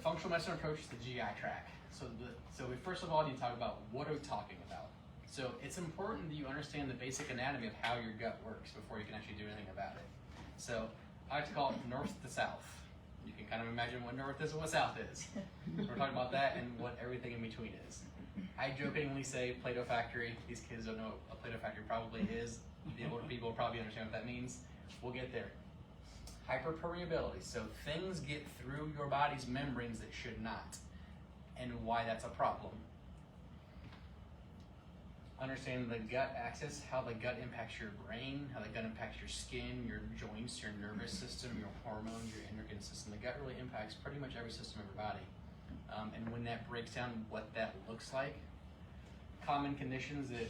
functional medicine approach is the GI tract. So we first of all need to talk about what are we talking about. So it's important that you understand the basic anatomy of how your gut works before you can actually do anything about it. So I like to call it north to south. You can kind of imagine what north is and what south is. So we're talking about that and what everything in between is. I jokingly say Play-Doh factory. These kids don't know what a Play-Doh factory probably is. The older people will probably understand what that means. We'll get there. Hyperpermeability. So things get through your body's membranes that should not, and why that's a problem. Understanding the gut axis, how the gut impacts your brain, how the gut impacts your skin, your joints, your nervous system, your hormones, your endocrine system. The gut really impacts pretty much every system of your body. And when that breaks down, what that looks like, common conditions that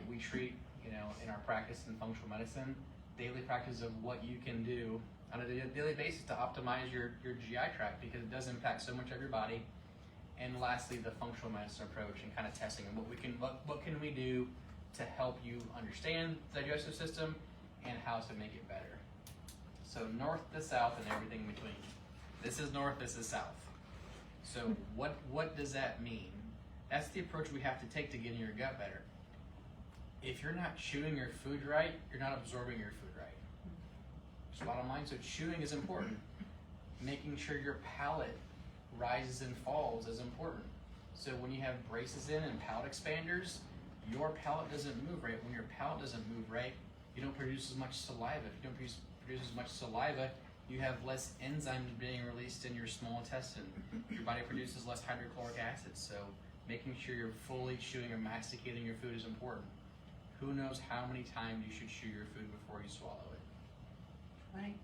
we treat, in our practice in functional medicine, daily practice of what you can do on a daily basis to optimize your GI tract, because it does impact so much of your body. And lastly, the functional medicine approach and kind of testing and what can we do to help you understand the digestive system and how to make it better. So north to south and everything in between. This is north, this is south. So what does that mean? That's the approach we have to take to getting your gut better. If you're not chewing your food right, you're not absorbing your food right. Just bottom line. So chewing is important. Making sure your palate rises and falls is important. So when you have braces in and palate expanders, your palate doesn't move right. When your palate doesn't move right, you don't produce as much saliva. If you don't produce as much saliva, you have less enzymes being released in your small intestine. Your body produces less hydrochloric acid. So making sure you're fully chewing or masticating your food is important. Who knows how many times you should chew your food before you swallow it? 20.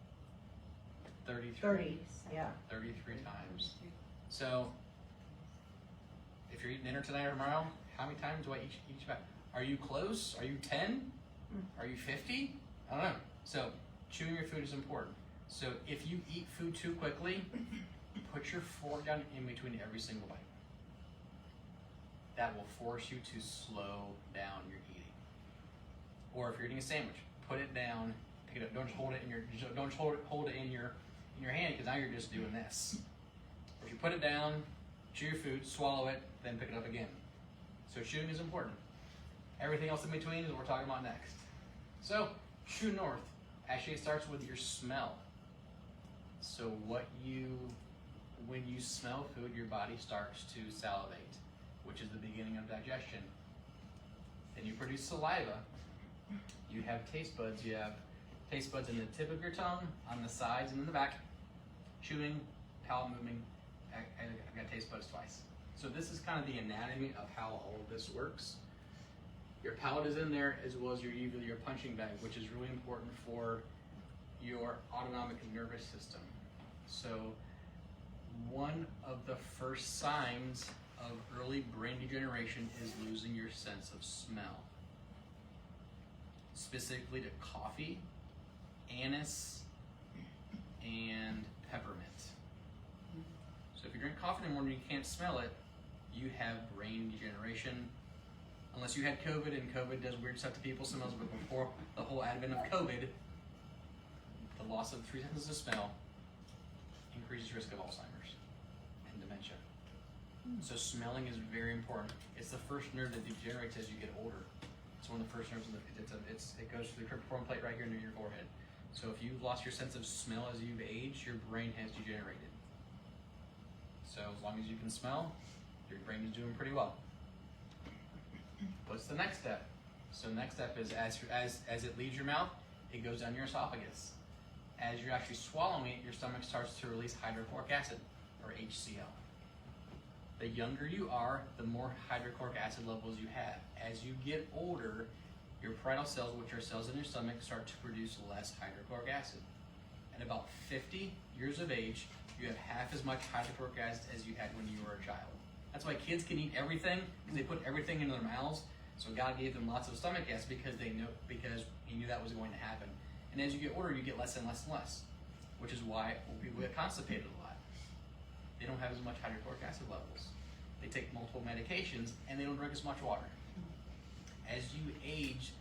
33. 30, yeah. 33 times. So, if you're eating dinner tonight or tomorrow, how many times do I each bite? Are you close? Are you 10? Are you 50? I don't know. So, chewing your food is important. So, if you eat food too quickly, put your fork down in between every single bite. That will force you to slow down your eating. Or if you're eating a sandwich, put it down, pick it up. Don't just hold it in your hand, because now you're just doing this. If you put it down, chew your food, swallow it, then pick it up again. So chewing is important. Everything else in between is what we're talking about next. So chew north. Actually, it starts with your smell. So when you smell food, your body starts to salivate, which is the beginning of digestion. Then you produce saliva. You have taste buds. You have taste buds in the tip of your tongue, on the sides, and in the back. Chewing, palate moving. I got taste buds twice. So this is kind of the anatomy of how all of this works. Your palate is in there, as well as your punching bag, which is really important for your autonomic nervous system. So one of the first signs of early brain degeneration is losing your sense of smell. Specifically to coffee, anise, and peppermint. So if you drink coffee in the morning and you can't smell it, you have brain degeneration. Unless you had COVID, and COVID does weird stuff to people's smells, but before the whole advent of COVID, the loss of 3 senses of smell increases risk of Alzheimer's and dementia. So smelling is very important. It's the first nerve that degenerates as you get older. It's one of the first nerves it goes through the cribriform plate right here near your forehead. So if you've lost your sense of smell as you've aged, your brain has degenerated. So as long as you can smell, your brain is doing pretty well. What's the next step? So the next step is as it leaves your mouth, it goes down your esophagus. As you're actually swallowing it, your stomach starts to release hydrochloric acid, or HCl. The younger you are, the more hydrochloric acid levels you have. As you get older, your parietal cells, which are cells in your stomach, start to produce less hydrochloric acid. At about 50 years of age, you have half as much hydrochloric acid as you had when you were a child. That's why kids can eat everything, because they put everything into their mouths. So God gave them lots of stomach acid because He knew that was going to happen. And as you get older, you get less and less and less, which is why old people get constipated a lot. They don't have as much hydrochloric acid levels. They take multiple medications, and they don't drink as much water. As you age,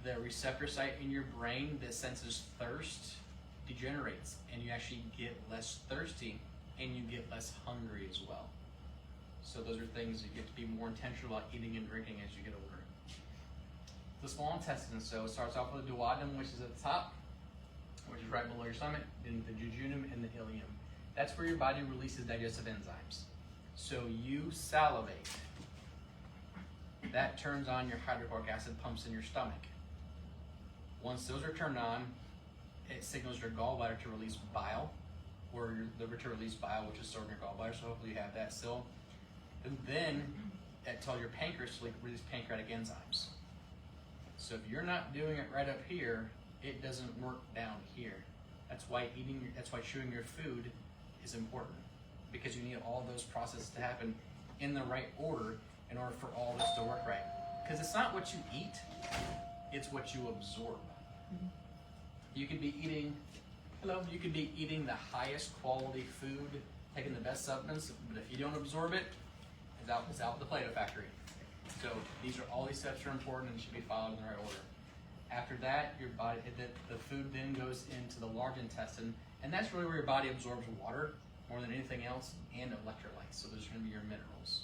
the receptor site in your brain that senses thirst degenerates, and you actually get less thirsty and you get less hungry as well. So those are things you get to be more intentional about eating and drinking as you get older. The small intestine, so it starts off with the duodenum, which is at the top, which is right below your stomach, then the jejunum and the ileum. That's where your body releases digestive enzymes. So you salivate. That turns on your hydrochloric acid pumps in your stomach. Once those are turned on, it signals your gallbladder to release bile, or your liver to release bile, which is stored in your gallbladder, so hopefully you have that still. And then it tells your pancreas to release pancreatic enzymes. So if you're not doing it right up here, it doesn't work down here. That's why chewing your food is important, because you need all those processes to happen in the right order in order for all this to work right. Because it's not what you eat, it's what you absorb. You could be eating the highest quality food, taking the best supplements, but if you don't absorb it, it's out the Play-Doh factory. So all these steps are important and should be followed in the right order. After that, your body, the food then goes into the large intestine, and that's really where your body absorbs water more than anything else, and electrolytes. So those are going to be your minerals.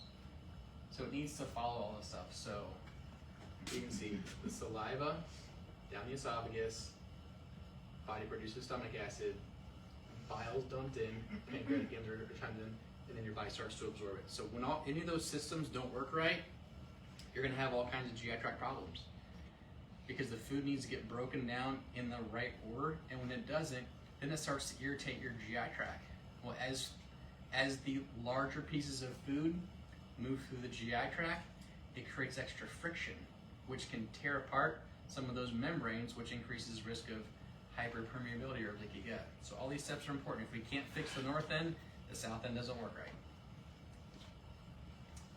So it needs to follow all this stuff. So you can see the saliva down the esophagus, body produces stomach acid, bile's dumped in, pancreatic enzymes are chimed in, and then your body starts to absorb it. So when any of those systems don't work right, you're going to have all kinds of GI tract problems, because the food needs to get broken down in the right order, and when it doesn't, then it starts to irritate your GI tract. Well, as the larger pieces of food move through the GI tract, it creates extra friction, which can tear apart some of those membranes, which increases risk of hyperpermeability or leaky gut. So all these steps are important. If we can't fix the north end, the south end doesn't work right.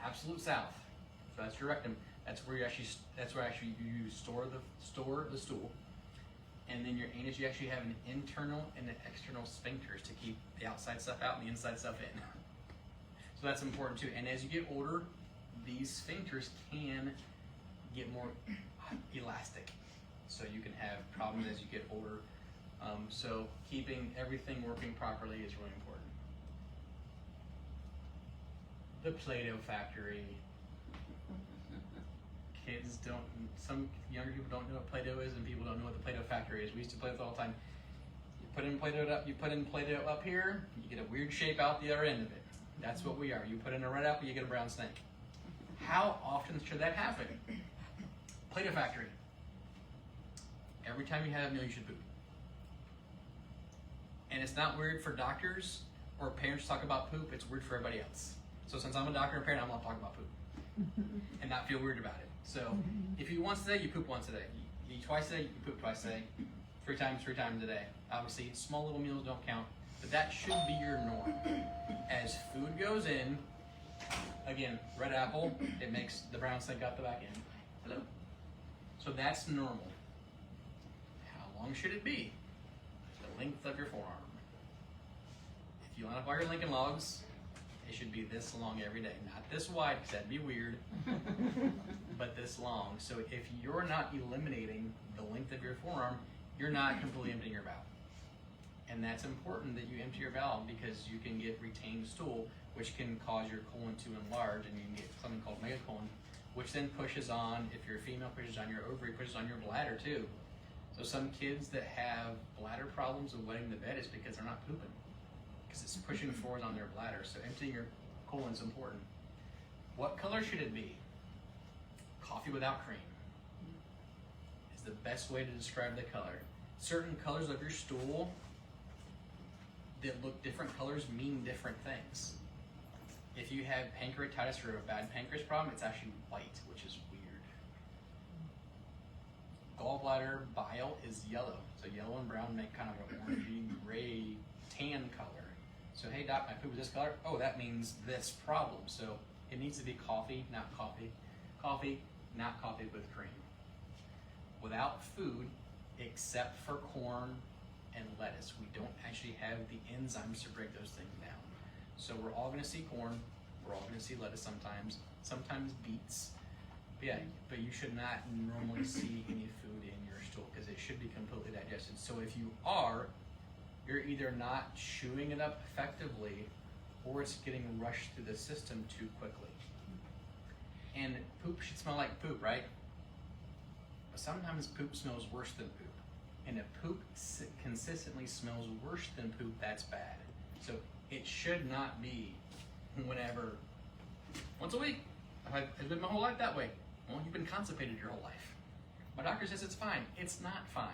Absolute south. So that's your rectum. That's where you store the stool. And then your anus, you actually have an internal and an external sphincters to keep the outside stuff out and the inside stuff in. So that's important too. And as you get older, these sphincters can get more elastic. So you can have problems as you get older. So keeping everything working properly is really important. The Play-Doh factory. Some younger people don't know what Play-Doh is, and people don't know what the Play-Doh factory is. We used to play with it all the time. You put in Play-Doh up here, you get a weird shape out the other end of it. That's what we are. You put in a red apple, you get a brown snake. How often should that happen? Play-Doh factory. Every time you have a meal, you should poop. And it's not weird for doctors or parents to talk about poop, it's weird for everybody else. So since I'm a doctor and a parent, I'm gonna talk about poop and not feel weird about it. So if you eat once a day, you poop once a day. You eat twice a day, you poop twice a day. Three times a day. Obviously, small little meals don't count, but that should be your norm. As food goes in, again, red apple, it makes the brown snake out the back end. Hello? So that's normal. How long should it be? The length of your forearm. If you line up all your Lincoln Logs, it should be this long every day. Not this wide, because that'd be weird, but this long. So if you're not eliminating the length of your forearm, you're not completely emptying your bowel. And that's important that you empty your bowel, because you can get retained stool, which can cause your colon to enlarge, and you can get something called megacolon, which then pushes on, if you're a female, pushes on your ovary, pushes on your bladder too. So some kids that have bladder problems of wetting the bed is because they're not pooping, because it's pushing forward on their bladder. So emptying your colon is important. What color should it be? Coffee without cream is the best way to describe the color. Certain colors of your stool that look different colors mean different things. If you have pancreatitis or a bad pancreas problem, it's actually white, which is weird. Gallbladder bile is yellow. So yellow and brown make kind of an orangey, gray, tan color. So hey doc, my poop is this color. Oh, that means this problem. So it needs to be coffee, not coffee. Coffee, not coffee with cream. Without food, except for corn and lettuce, we don't actually have the enzymes to break those things down. So we're all gonna see corn, we're all gonna see lettuce sometimes beets. But you should not normally see any food in your stool, because it should be completely digested. So if you are, you're either not chewing it up effectively, or it's getting rushed through the system too quickly. And poop should smell like poop, right? But sometimes poop smells worse than poop. And if poop consistently smells worse than poop, that's bad. So it should not be whenever, once a week. I've lived my whole life that way. Well, you've been constipated your whole life. My doctor says it's fine. It's not fine.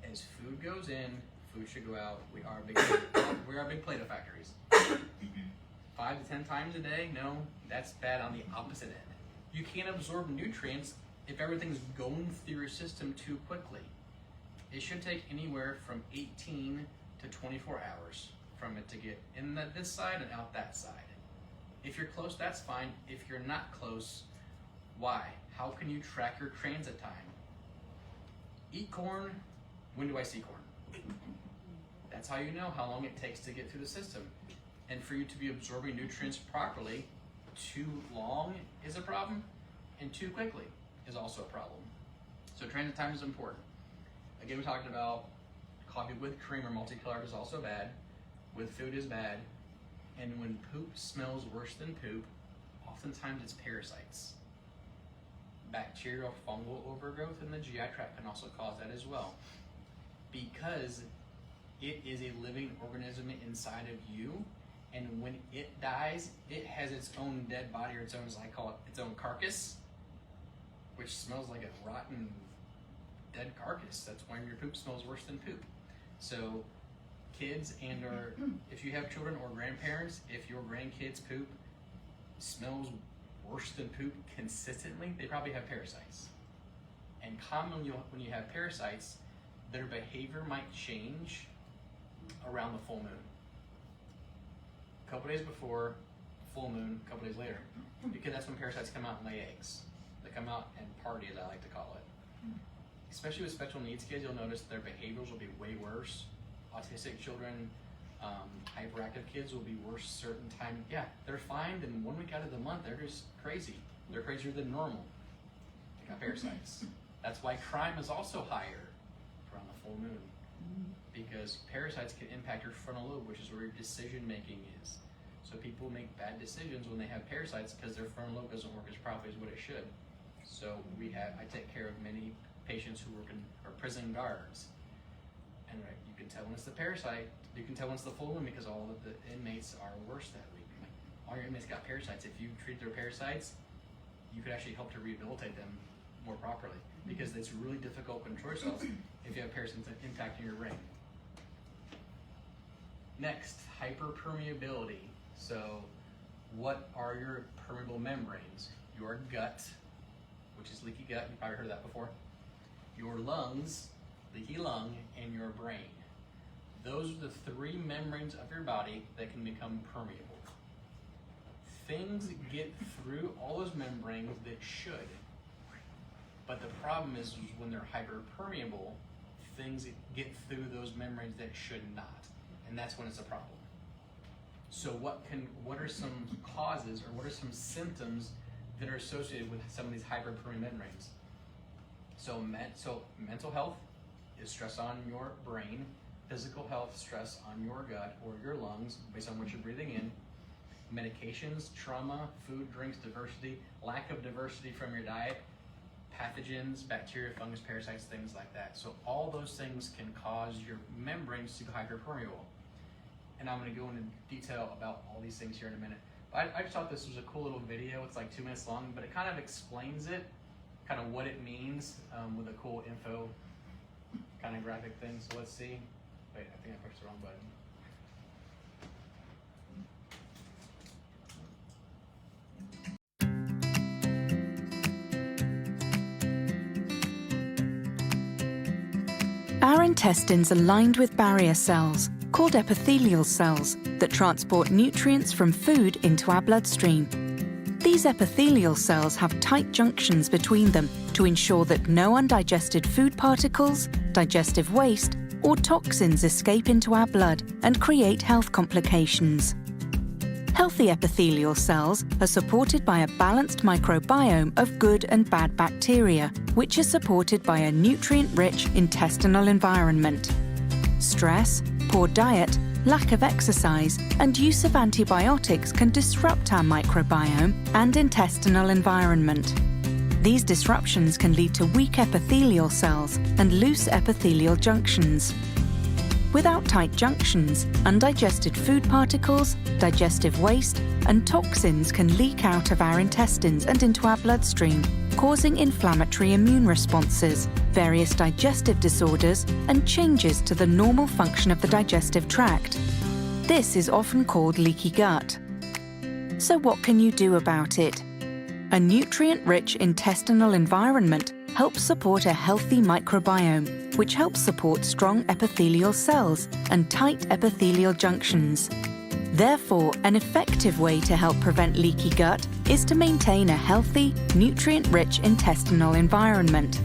As food goes in, food should go out. We are big Play-Doh factories. 5 to 10 times a day? No, that's bad on the opposite end. You can't absorb nutrients if everything's going through your system too quickly. It should take anywhere from 18 to 24 hours from it to get in this side and out that side. If you're close, that's fine. If you're not close, why? How can you track your transit time? Eat corn. When do I see corn? That's how you know how long it takes to get through the system. And for you to be absorbing nutrients properly, too long is a problem, and too quickly is also a problem. So transit time is important. Again, we talked about coffee with cream or multicolored is also bad. With food is bad. And when poop smells worse than poop, oftentimes it's parasites. Bacterial fungal overgrowth in the GI tract can also cause that as well. Because it is a living organism inside of you, and when it dies, it has its own dead body, or its own, as I call it, its own carcass, which smells like a rotten, dead carcass. That's why your poop smells worse than poop. So kids or if you have children or grandparents, if your grandkids' poop smells worse than poop consistently, they probably have parasites. And commonly when you have parasites, their behavior might change around the full moon. A couple days before, full moon, a couple days later. Because that's when parasites come out and lay eggs. They come out and party, as I like to call it. Especially with special needs kids, you'll notice their behaviors will be way worse. Autistic children, hyperactive kids will be worse certain time. Yeah, they're fine, and 1 week out of the month, they're just crazy. They're crazier than normal. They got parasites. That's why crime is also higher around the full moon. Because parasites can impact your frontal lobe, which is where your decision making is. So people make bad decisions when they have parasites because their frontal lobe doesn't work as properly as what it should. So I take care of many patients who work in prison guards. And you can tell when it's the parasite, you can tell when it's the full moon because all of the inmates are worse that week. All your inmates got parasites. If you treat their parasites, you could actually help to rehabilitate them more properly because it's really difficult to control yourself if you have parasites impacting your brain. Next, hyperpermeability. So what are your permeable membranes? Your gut, which is leaky gut, you've probably heard that before. Your lungs, leaky lung, and your brain. Those are the 3 membranes of your body that can become permeable. Things get through all those membranes that should. But the problem is when they're hyperpermeable, things get through those membranes that should not. And that's when it's a problem. So what are some causes or what are some symptoms that are associated with some of these hyperpermeable membranes? So mental health is stress on your brain, physical health, stress on your gut or your lungs based on what you're breathing in, medications, trauma, food, drinks, diversity, lack of diversity from your diet, pathogens, bacteria, fungus, parasites, things like that. So all those things can cause your membranes to go hyperpermeable. And I'm going to go into detail about all these things here in a minute. But I just thought this was a cool little video. It's like 2 minutes long, but it kind of explains it, kind of what it means with a cool info kind of graphic thing. So let's see. Wait, I think I pushed the wrong button. Our intestines are lined with barrier cells, called epithelial cells, that transport nutrients from food into our bloodstream. These epithelial cells have tight junctions between them to ensure that no undigested food particles, digestive waste, or toxins escape into our blood and create health complications. Healthy epithelial cells are supported by a balanced microbiome of good and bad bacteria, which is supported by a nutrient-rich intestinal environment. Stress, poor diet, lack of exercise, and use of antibiotics can disrupt our microbiome and intestinal environment. These disruptions can lead to weak epithelial cells and loose epithelial junctions. Without tight junctions, undigested food particles, digestive waste, and toxins can leak out of our intestines and into our bloodstream, causing inflammatory immune responses, various digestive disorders, and changes to the normal function of the digestive tract. This is often called leaky gut. So what can you do about it? A nutrient-rich intestinal environment helps support a healthy microbiome, which helps support strong epithelial cells and tight epithelial junctions. Therefore, an effective way to help prevent leaky gut is to maintain a healthy, nutrient-rich intestinal environment.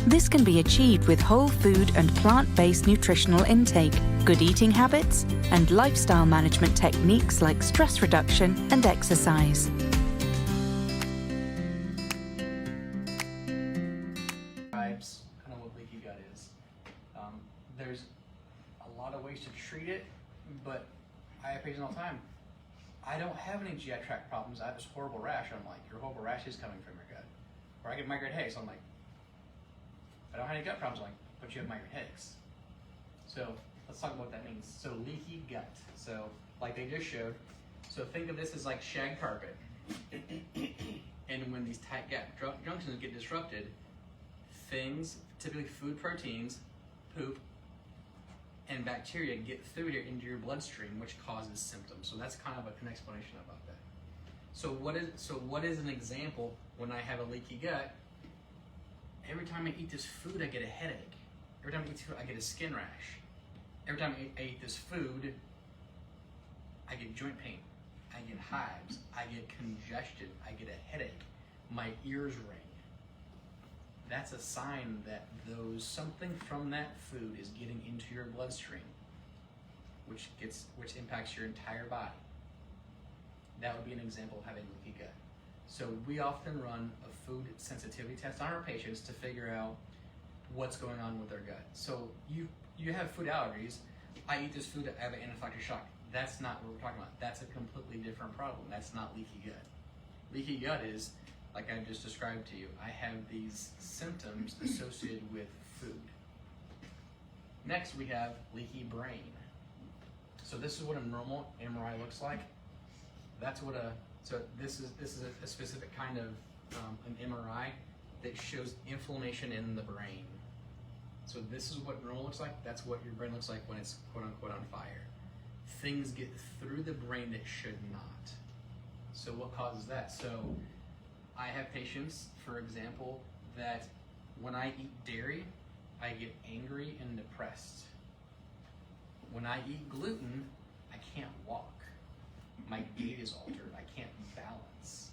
This can be achieved with whole food and plant-based nutritional intake, good eating habits, and lifestyle management techniques like stress reduction and exercise. Kind of what leaky gut is. There's a lot of ways to treat it, but I have patients all the time. I don't have any GI tract problems. I have this horrible rash. I'm like, your horrible rash is coming from your gut. Or I get migraine headaches. I'm like, I don't have any gut problems. I'm like, but you have migraine headaches. So let's talk about what that means. So leaky gut. So like they just showed. So think of this as like shag carpet. And when these tight gut junctions get disrupted, things, typically food proteins, poop, and bacteria get through here into your bloodstream, which causes symptoms. So that's kind of an explanation about that. So what is an example when I have a leaky gut? Every time I eat this food, I get a headache. Every time I eat food, I get a skin rash. Every time I eat this food, I get joint pain. I get hives. I get congestion. I get a headache. My ears ring. That's a sign that something from that food is getting into your bloodstream, which impacts your entire body. That would be an example of having leaky gut. So we often run a food sensitivity test on our patients to figure out what's going on with their gut. So you have food allergies. I eat this food, I have an anaphylactic shock. That's not what we're talking about. That's a completely different problem. That's not leaky gut. Leaky gut is, like I just described to you, I have these symptoms associated with food. Next, we have leaky brain. So this is what a normal MRI looks like. This is a specific kind of an MRI that shows inflammation in the brain. So this is what normal looks like. That's what your brain looks like when it's quote unquote on fire. Things get through the brain that should not. So what causes that? So I have patients, for example, that when I eat dairy, I get angry and depressed. When I eat gluten, I can't walk. My gait is altered. I can't balance.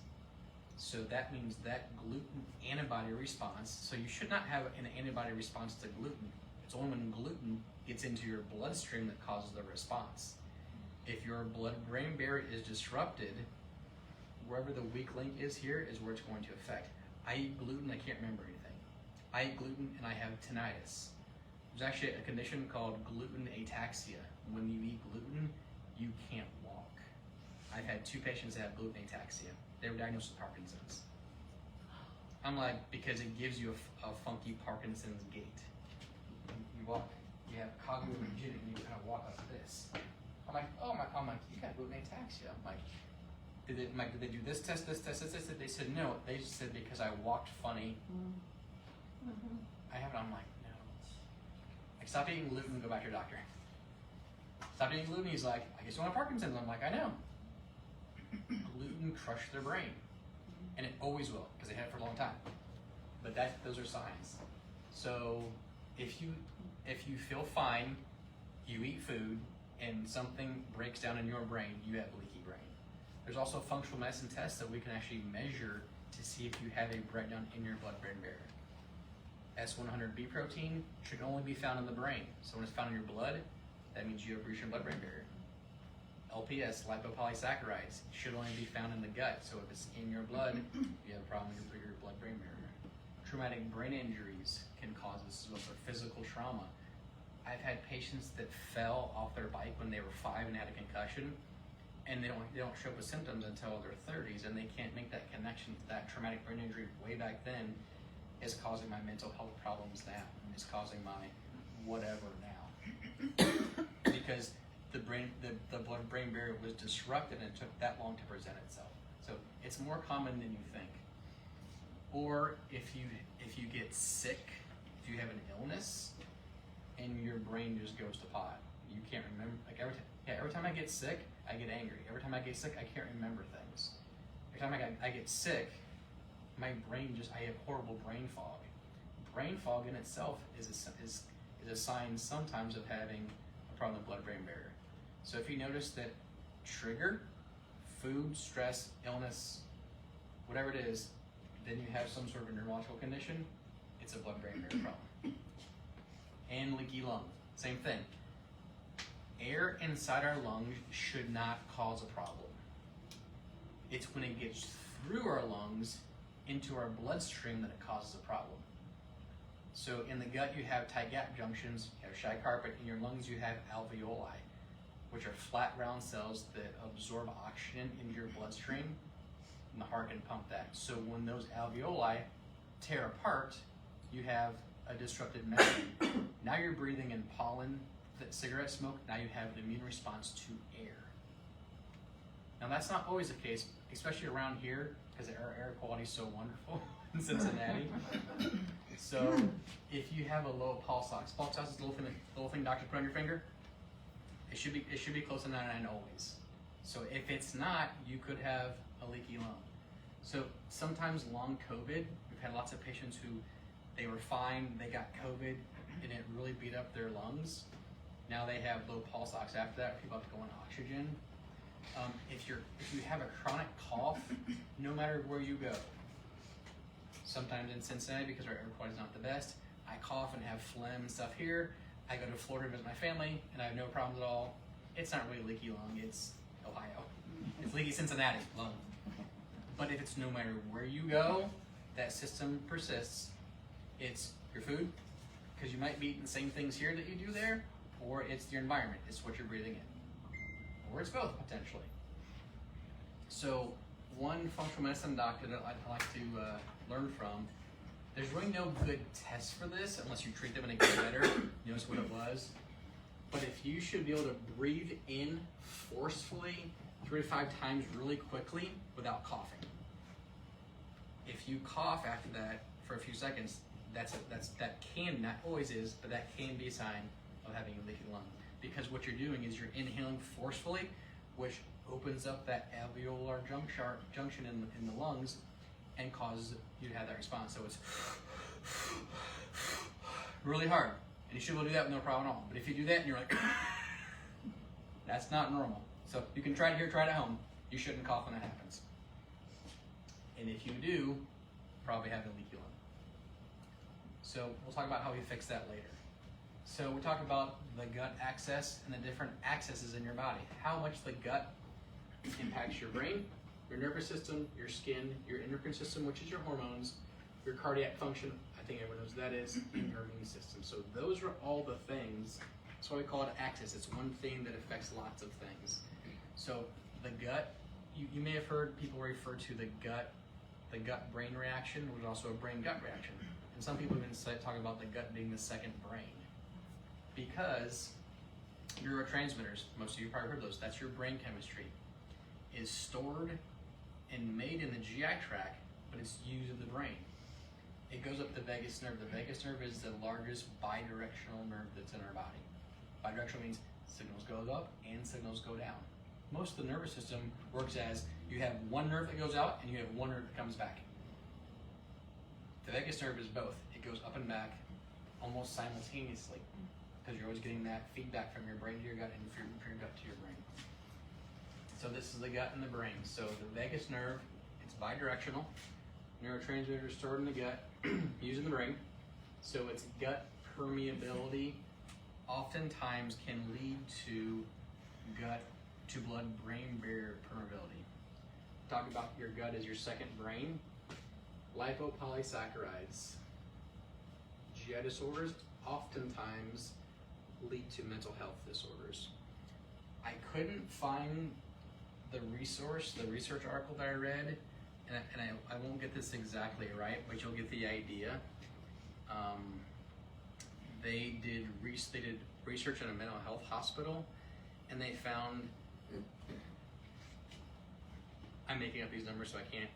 So that means that gluten antibody response, so you should not have an antibody response to gluten. It's only when gluten gets into your bloodstream that causes the response. If your blood-brain barrier is disrupted, wherever the weak link is here is where it's going to affect. I eat gluten, I can't remember anything. I eat gluten and I have tinnitus. There's actually a condition called gluten ataxia. When you eat gluten, you can't walk. I've had 2 patients that have gluten ataxia. They were diagnosed with Parkinson's. I'm like, because it gives you a funky Parkinson's gait. You walk, you have cognitive rigidity, and you kind of walk like this. I'm like, you got gluten ataxia. I'm like, did they do this test? They said no. They just said because I walked funny. Mm-hmm. I have it. I'm like, no. Like, stop eating gluten and go back to your doctor. Stop eating gluten. He's like, I guess you want Parkinson's. I'm like, I know. Gluten crushed their brain, and it always will because they had it for a long time. But those are signs. So if you feel fine, you eat food, and something breaks down in your brain, you have leaky brain. There's also functional medicine tests that we can actually measure to see if you have a breakdown in your blood-brain barrier. S100B protein should only be found in the brain. So when it's found in your blood, that means you have breached your blood-brain barrier. LPS, lipopolysaccharides, should only be found in the gut. So if it's in your blood, you have a problem with your blood-brain barrier. Traumatic brain injuries can cause this as well, so physical trauma. I've had patients that fell off their bike when they were 5 and had a concussion, and they don't show up with symptoms until their 30s, and they can't make that connection to that traumatic brain injury way back then is causing my mental health problems now, is causing my whatever now. Because the blood-brain barrier was disrupted and it took that long to present itself. So it's more common than you think. Or if you get sick, if you have an illness, and your brain just goes to pot. You can't remember, like every time I get sick, I get angry. Every time I get sick, I can't remember things. Every time I get sick, my brain I have horrible brain fog. Brain fog in itself is a sign sometimes of having a problem with the blood-brain barrier. So if you notice that trigger, food, stress, illness, whatever it is, then you have some sort of a neurological condition, it's a blood-brain barrier problem. And leaky lung, same thing. Air inside our lungs should not cause a problem. It's when it gets through our lungs into our bloodstream that it causes a problem. So in the gut you have tight gap junctions, you have shy carpet. In your lungs you have alveoli, which are flat round cells that absorb oxygen into your bloodstream, and the heart can pump that. So when those alveoli tear apart, you have a disrupted membrane. Now you're breathing in pollen, cigarette smoke, now you have an immune response to air. Now that's not always the case, especially around here, because our air quality is so wonderful in Cincinnati. So if you have a low pulse ox is the little thing doctors put on your finger, it should be close to 99 always. So if it's not, you could have a leaky lung. So sometimes long COVID, we've had lots of patients who they were fine, they got COVID, and it really beat up their lungs. Now they have low pulse ox after that, people have to go on oxygen. If you have a chronic cough, no matter where you go, sometimes in Cincinnati, because our air quality is not the best, I cough and have phlegm and stuff here. I go to Florida to visit my family, and I have no problems at all. It's not really leaky lung, it's Ohio. It's leaky Cincinnati lung. But if it's no matter where you go, that system persists. It's your food, because you might be eating the same things here that you do there, or it's your environment, it's what you're breathing in. Or it's both, potentially. So one functional medicine doctor that I'd like to learn from, there's really no good test for this unless you treat them and they get better. Notice what it was. But if you should be able to breathe in forcefully 3 to 5 times really quickly without coughing. If you cough after that for a few seconds, that can, not always is, but that can be a sign of having a leaky lung. Because what you're doing is you're inhaling forcefully, which opens up that alveolar junction in the lungs and causes you to have that response. So it's really hard. And you should be able to do that with no problem at all. But if you do that and you're like, that's not normal. So you can try it here, try it at home. You shouldn't cough when that happens. And if you do, probably have a leaky lung. So we'll talk about how we fix that later. So we talk about the gut axis and the different axes in your body. How much the gut impacts your brain, your nervous system, your skin, your endocrine system, which is your hormones, your cardiac function, I think everyone knows what that is, and your immune system. So those are all the things. That's why we call it axis. It's one thing that affects lots of things. So the gut, you may have heard people refer to the gut-brain reaction, which is also a brain-gut reaction. And some people even talk about the gut being the second brain. Because neurotransmitters, most of you probably heard those, that's your brain chemistry, is stored and made in the GI tract, but it's used in the brain. It goes up the vagus nerve. The vagus nerve is the largest bidirectional nerve that's in our body. Bidirectional means signals go up and signals go down. Most of the nervous system works as you have one nerve that goes out and you have one nerve that comes back. The vagus nerve is both. It goes up and back almost simultaneously, because you're always getting that feedback from your brain to your gut and from your gut to your brain. So this is the gut and the brain. So the vagus nerve, it's bidirectional. Neurotransmitters stored in the gut, used in the brain. So its gut permeability oftentimes can lead to gut to blood-brain barrier permeability. Talk about your gut as your second brain. Lipopolysaccharides. GI disorders oftentimes lead to mental health disorders. I couldn't find the research article that I read, and I won't get this exactly right, but you'll get the idea. They did research in a mental health hospital, and they found, I'm making up these numbers so I can't,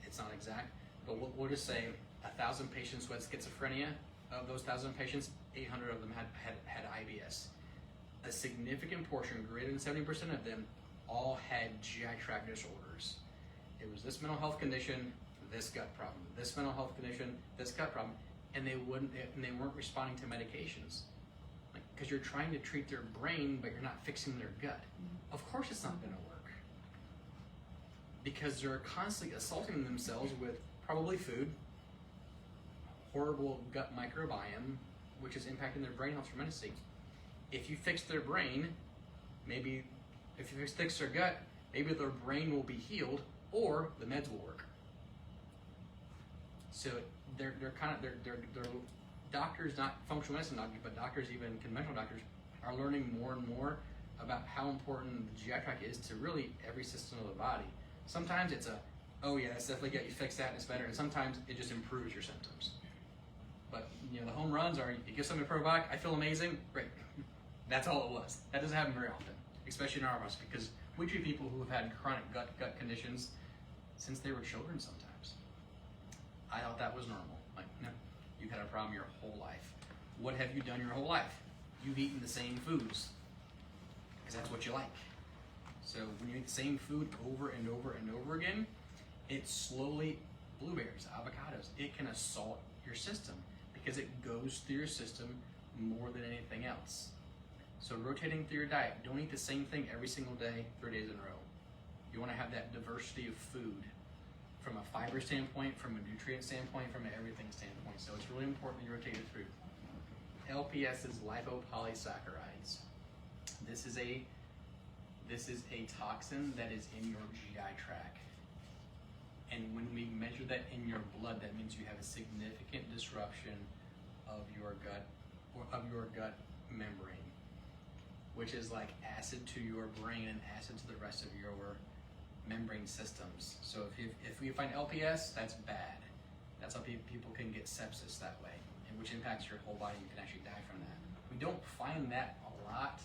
it's not exact, but we'll just say 1,000 patients with schizophrenia. Of those 1,000 patients, 800 of them had IBS. A significant portion, greater than 70% of them, all had GI tract disorders. It was this mental health condition, this gut problem, this mental health condition, this gut problem, and they weren't responding to medications. Because you're trying to treat their brain, but you're not fixing their gut. Of course it's not gonna work. Because they're constantly assaulting themselves with probably food, horrible gut microbiome, which is impacting their brain health tremendously. If you fix their brain, maybe if you fix their gut, maybe their brain will be healed, or the meds will work. So they're doctors, not functional medicine doctors, but doctors, even conventional doctors, are learning more and more about how important the GI tract is to really every system of the body. Sometimes it's oh yeah, that's definitely good, you fix that and it's better, and sometimes it just improves your symptoms. But the home runs are, you give somebody a probiotic, I feel amazing, great. That's all it was. That doesn't happen very often, especially in our house, because we treat people who have had chronic gut conditions since they were children sometimes. I thought that was normal. Like, no, you've had a problem your whole life. What have you done your whole life? You've eaten the same foods, because that's what you like. So when you eat the same food over and over and over again, it slowly, blueberries, avocados, it can assault your system because it goes through your system more than anything else. So rotating through your diet, don't eat the same thing every single day, 3 days in a row. You want to have that diversity of food from a fiber standpoint, from a nutrient standpoint, from an everything standpoint. So it's really important that you rotate your food. LPS is lipopolysaccharides. This is a toxin that is in your GI tract. And when we measure that in your blood, that means you have a significant disruption of your gut, or of your gut membrane, which is like acid to your brain and acid to the rest of your membrane systems. So if we find LPS, that's bad. That's how people can get sepsis that way, and which impacts your whole body. You can actually die from that. We don't find that a lot,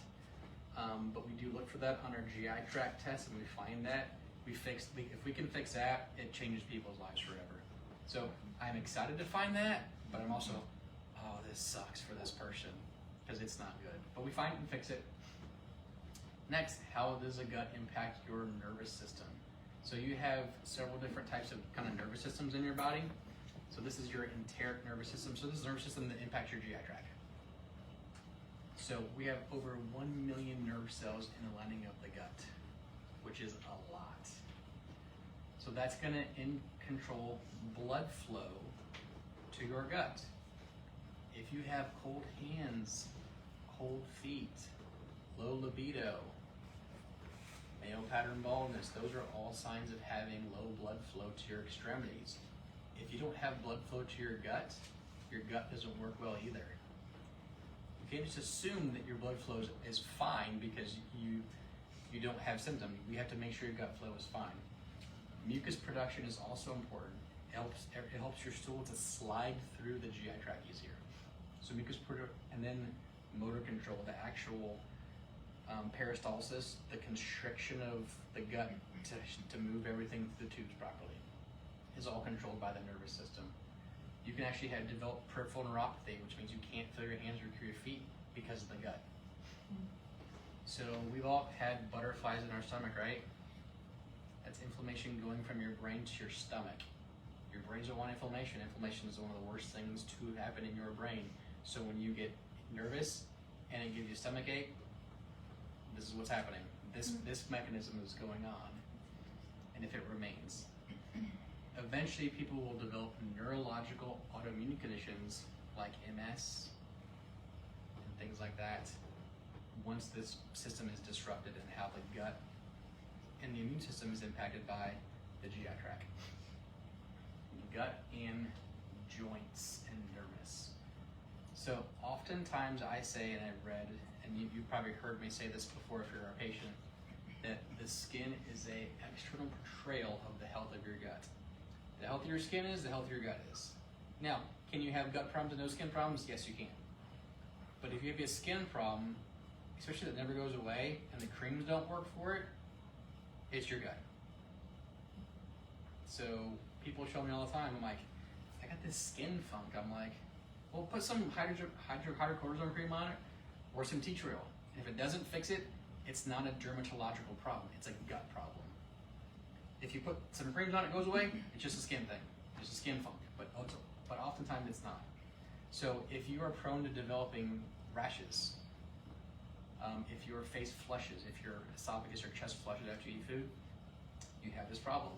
but we do look for that on our GI tract test, and we find that. If we can fix that, it changes people's lives forever. So I'm excited to find that, but I'm also, oh, this sucks for this person, because it's not good. But we find it and fix it. Next, how does a gut impact your nervous system? So you have several different types of kind of nervous systems in your body. So this is your enteric nervous system. So this is the nervous system that impacts your GI tract. So we have over 1 million nerve cells in the lining of the gut, which is a lot. So that's gonna control blood flow to your gut. If you have cold hands, cold feet, low libido, male pattern baldness, those are all signs of having low blood flow to your extremities. If you don't have blood flow to your gut doesn't work well either. You can't just assume that your blood flow is fine because you don't have symptoms. We have to make sure your gut flow is fine. Mucus production is also important. It helps your stool to slide through the GI tract easier. So mucus production, and then motor control, the actual peristalsis, the constriction of the gut to move everything through the tubes properly, is all controlled by the nervous system. You can actually develop peripheral neuropathy, which means you can't feel your hands or your feet because of the gut. So we've all had butterflies in our stomach, right? That's inflammation going from your brain to your stomach. Your brains don't want inflammation. Inflammation is one of the worst things to happen in your brain. So when you get nervous and it gives you a stomach ache, this is what's happening. This mechanism is going on, and if it remains, eventually people will develop neurological autoimmune conditions like MS and things like that once this system is disrupted, and how the gut and the immune system is impacted by the GI tract. Gut and joints and nervous. So oftentimes I say, and I've read, and you probably heard me say this before if you're a patient, that the skin is a external portrayal of the health of your gut. The healthier your skin is, the healthier your gut is. Now, can you have gut problems and no skin problems? Yes, you can. But if you have a skin problem, especially that never goes away, and the creams don't work for it, it's your gut. So people show me all the time, I'm like, I got this skin funk. I'm like, well, put some hydrocortisone cream on it, or some tea tree oil. If it doesn't fix it, it's not a dermatological problem, it's a gut problem. If you put some creams on it, it goes away, it's just a skin thing, just a skin funk, but oftentimes it's not. So if you are prone to developing rashes, if your face flushes, if your esophagus or chest flushes after you eat food, you have this problem.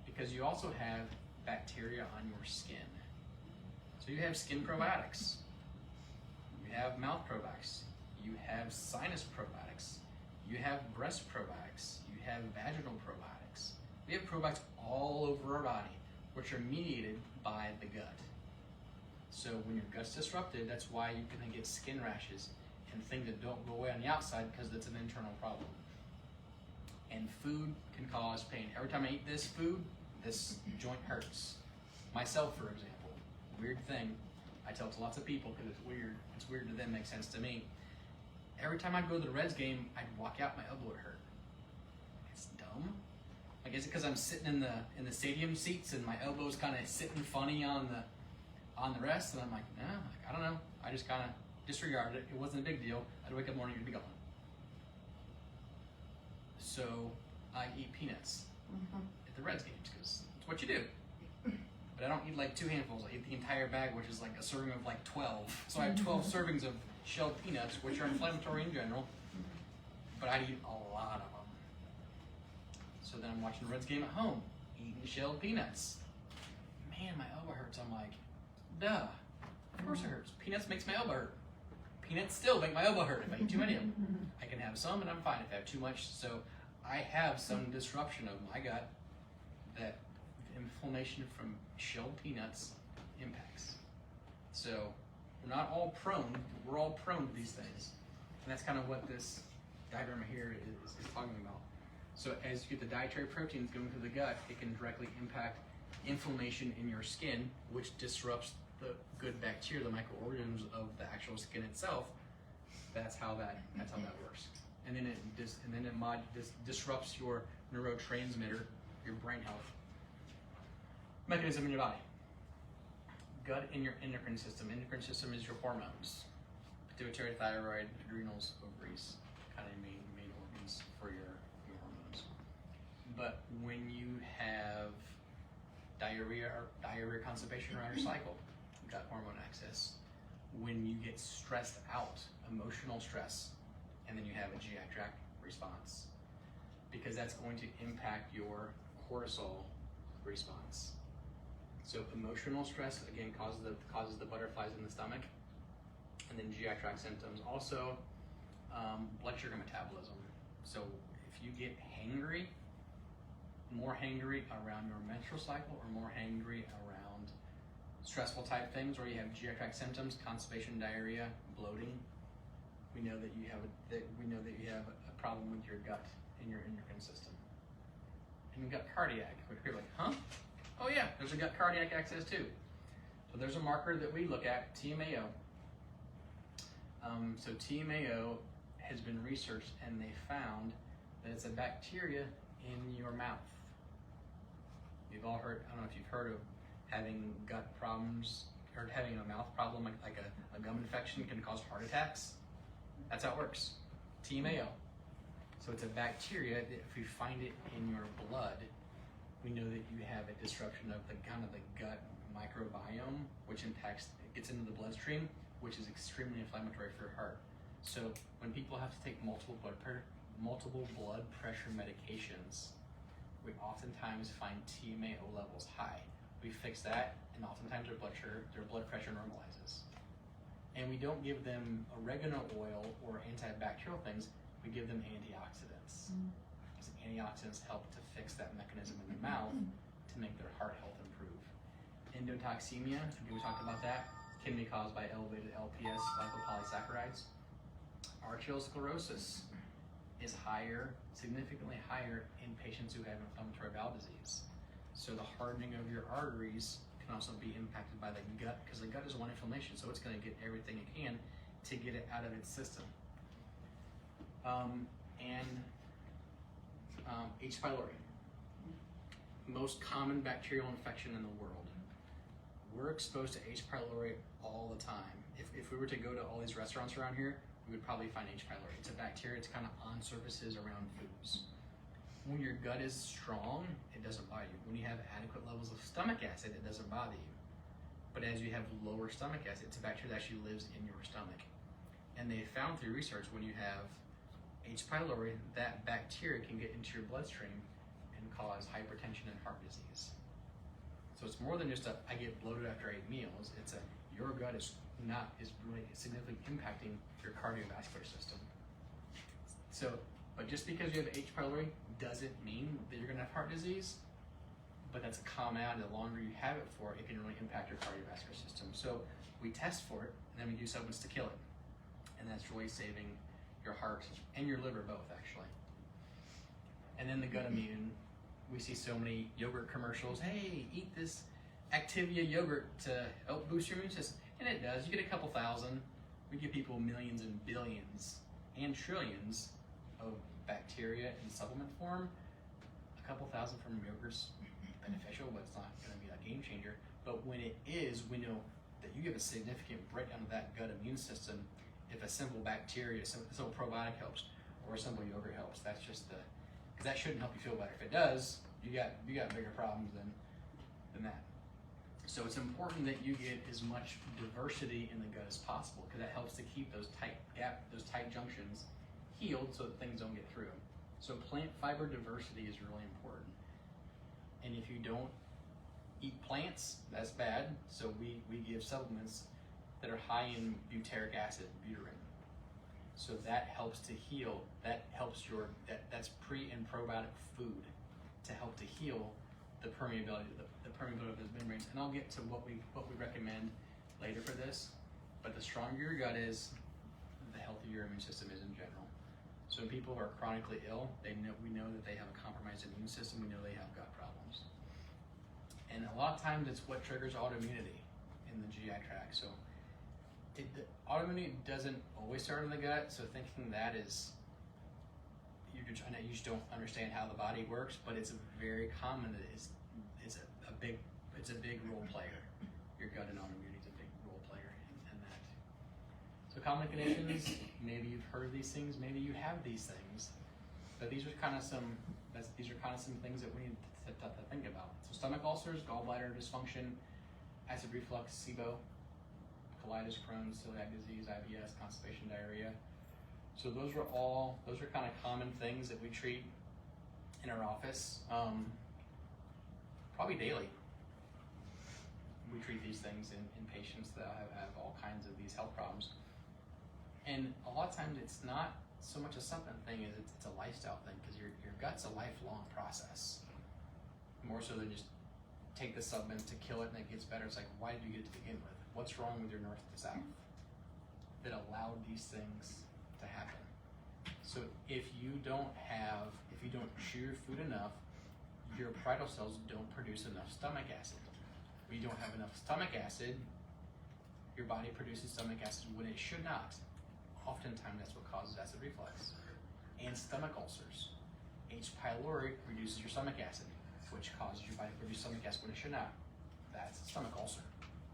Because you also have bacteria on your skin. So you have skin probiotics, you have mouth probiotics, you have sinus probiotics, you have breast probiotics, you have vaginal probiotics. We have probiotics all over our body, which are mediated by the gut. So when your gut's disrupted, that's why you can get skin rashes and things that don't go away on the outside because it's an internal problem. And food can cause pain. Every time I eat this food, this joint hurts. Myself, for example, weird thing. I tell it to lots of people because it's weird. It's weird to them, makes sense to me. Every time I'd go to the Reds game, I'd walk out, my elbow would hurt. It's dumb. Like, is it because I'm sitting in the stadium seats and my elbow's kind of sitting funny on the rest? And I'm like, no, I don't know. I just kind of disregarded it. It wasn't a big deal. I'd wake up in the morning, it'd be gone. So I eat peanuts at the Reds games because it's what you do. But I don't eat like 2 handfuls. I eat the entire bag, which is like a serving of like 12. So I have 12 servings of shelled peanuts, which are inflammatory in general. But I eat a lot of them. So then I'm watching the Reds game at home, eating shelled peanuts. Man, my elbow hurts. I'm like, duh. Of course it hurts. Peanuts makes my elbow hurt. Peanuts still make my elbow hurt if I eat too many of them. I can have some and I'm fine if I have too much. So I have some disruption of my gut that inflammation from shelled peanuts impacts. So we're not all prone, we're all prone to these things. And that's kind of what this diagram here is talking about. So as you get the dietary proteins going through the gut, it can directly impact inflammation in your skin, which disrupts the good bacteria, the microorganisms of the actual skin itself. That's how that works. And then it disrupts your neurotransmitter, your brain health mechanism in your body. Gut in your endocrine system. Endocrine system is your hormones. Pituitary, thyroid, adrenals, ovaries, kind of main organs for your hormones. But when you have diarrhea constipation around your cycle, gut hormone excess, when you get stressed out, emotional stress, and then you have a GI tract response, because that's going to impact your cortisol response. So emotional stress again causes the butterflies in the stomach, and then GI tract symptoms. Also, blood sugar metabolism. So if you get hangry, more hangry around your menstrual cycle, or more hangry around stressful type things, or you have GI tract symptoms, constipation, diarrhea, bloating, we know that you have a problem with your gut and your endocrine system. And you've got cardiac, which people are like, huh? Oh yeah, there's a gut cardiac access too. So there's a marker that we look at, TMAO. So TMAO has been researched, and they found that it's a bacteria in your mouth. You've all heard, I don't know if you've heard of having gut problems, or having a mouth problem, like a gum infection can cause heart attacks. That's how it works. TMAO. So it's a bacteria that if we find it in your blood, we know that you have a disruption of the gut microbiome, which gets into the bloodstream, which is extremely inflammatory for your heart. So when people have to take multiple blood pressure medications, we oftentimes find TMAO levels high. We fix that, and oftentimes their blood pressure normalizes. And we don't give them oregano oil or antibacterial things, we give them antioxidants. Because antioxidants help to fix that mechanism in the mouth to make their heart health improve. Endotoxemia, we talked about that, can be caused by elevated LPS lipopolysaccharides. Arteriosclerosis is higher, significantly higher in patients who have inflammatory bowel disease. So the hardening of your arteries can also be impacted by the gut, because the gut is one inflammation, so it's going to get everything it can to get it out of its system. H. pylori, most common bacterial infection in the world. We're exposed to H. pylori all the time. If we were to go to all these restaurants around here, we would probably find H. pylori. It's a bacteria, it's kind of on surfaces around foods. When your gut is strong, it doesn't bother you. When you have adequate levels of stomach acid, it doesn't bother you. But as you have lower stomach acid, it's a bacteria that actually lives in your stomach. And they found through research, when you have H. pylori, that bacteria can get into your bloodstream and cause hypertension and heart disease. So it's more than just I get bloated after I eat meals. It's your gut is really significantly impacting your cardiovascular system. So, but just because you have H. pylori doesn't mean that you're going to have heart disease, but that's a commonality. The longer you have it for, it can really impact your cardiovascular system. So we test for it, and then we do supplements to kill it. And that's really saving your heart and your liver both, actually. And then the gut immune, we see so many yogurt commercials. Hey, eat this Activia yogurt to help boost your immune system. And it does. You get a couple thousand. We give people millions and billions and trillions of bacteria in supplement form. A couple thousand from yogurt's beneficial, but it's not going to be a game changer. But when it is, we know that you get a significant breakdown of that gut immune system if a simple bacteria, a simple probiotic helps, or a simple yogurt helps. That's just because that shouldn't help you feel better. If it does, you got bigger problems than that. So it's important that you get as much diversity in the gut as possible, because that helps to keep those tight junctions healed so that things don't get through. So plant fiber diversity is really important. And if you don't eat plants, that's bad. So we give supplements that are high in butyric acid, butyrate. So that helps to heal. That helps that's pre and probiotic food to help to heal the permeability of those membranes. And I'll get to what we recommend later for this. But the stronger your gut is, the healthier your immune system is in general. So when people are chronically ill, we know that they have a compromised immune system. We know they have gut problems. And a lot of times it's what triggers autoimmunity in the GI tract. So autoimmunity doesn't always start in the gut. So thinking that is, you just don't understand how the body works, but it's very common. It's a big role player. Your gut and autoimmunity is a big role player in that. So common conditions, maybe you've heard these things, maybe you have these things, but these are kind of some things that we need to think about. So stomach ulcers, gallbladder dysfunction, acid reflux, SIBO, colitis, Crohn's, celiac disease, IBS, constipation, diarrhea. So those are kind of common things that we treat in our office, probably daily. We treat these things in patients that have all kinds of these health problems. And a lot of times it's not so much a supplement thing as it's a lifestyle thing, because your gut's a lifelong process. More so than just take the supplement to kill it and it gets better. It's like, why did you get it to begin with? What's wrong with your north to south that allowed these things to happen? So if you don't chew your food enough, your parietal cells don't produce enough stomach acid. When you don't have enough stomach acid, your body produces stomach acid when it should not. Oftentimes that's what causes acid reflux and stomach ulcers. H. pylori reduces your stomach acid, which causes your body to produce stomach acid when it should not. That's a stomach ulcer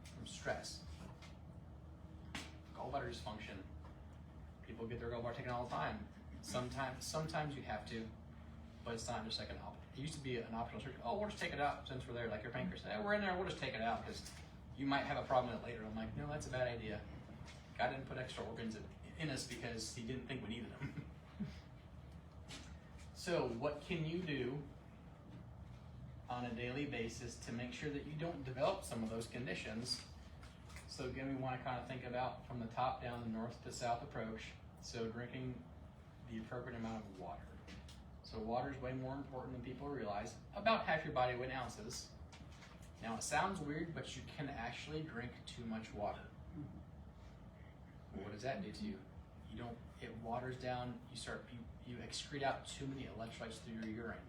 from stress. Gallbladder dysfunction. People get their gallbladder taken all the time. Sometimes you have to, but it's not just like an option. It used to be an optional surgery. Oh, we'll just take it out since we're there, like your pancreas. Hey, we're in there, we'll just take it out because you might have a problem with it later. I'm like, no, that's a bad idea. God didn't put extra organs in us because he didn't think we needed them. So what can you do on a daily basis to make sure that you don't develop some of those conditions? So again, we want to kind of think about from the top down, the north to south approach. So drinking the appropriate amount of water. So water is way more important than people realize. About half your body weight in ounces. Now it sounds weird, but you can actually drink too much water. Well, what does that do to you? It waters down, you excrete out too many electrolytes through your urine.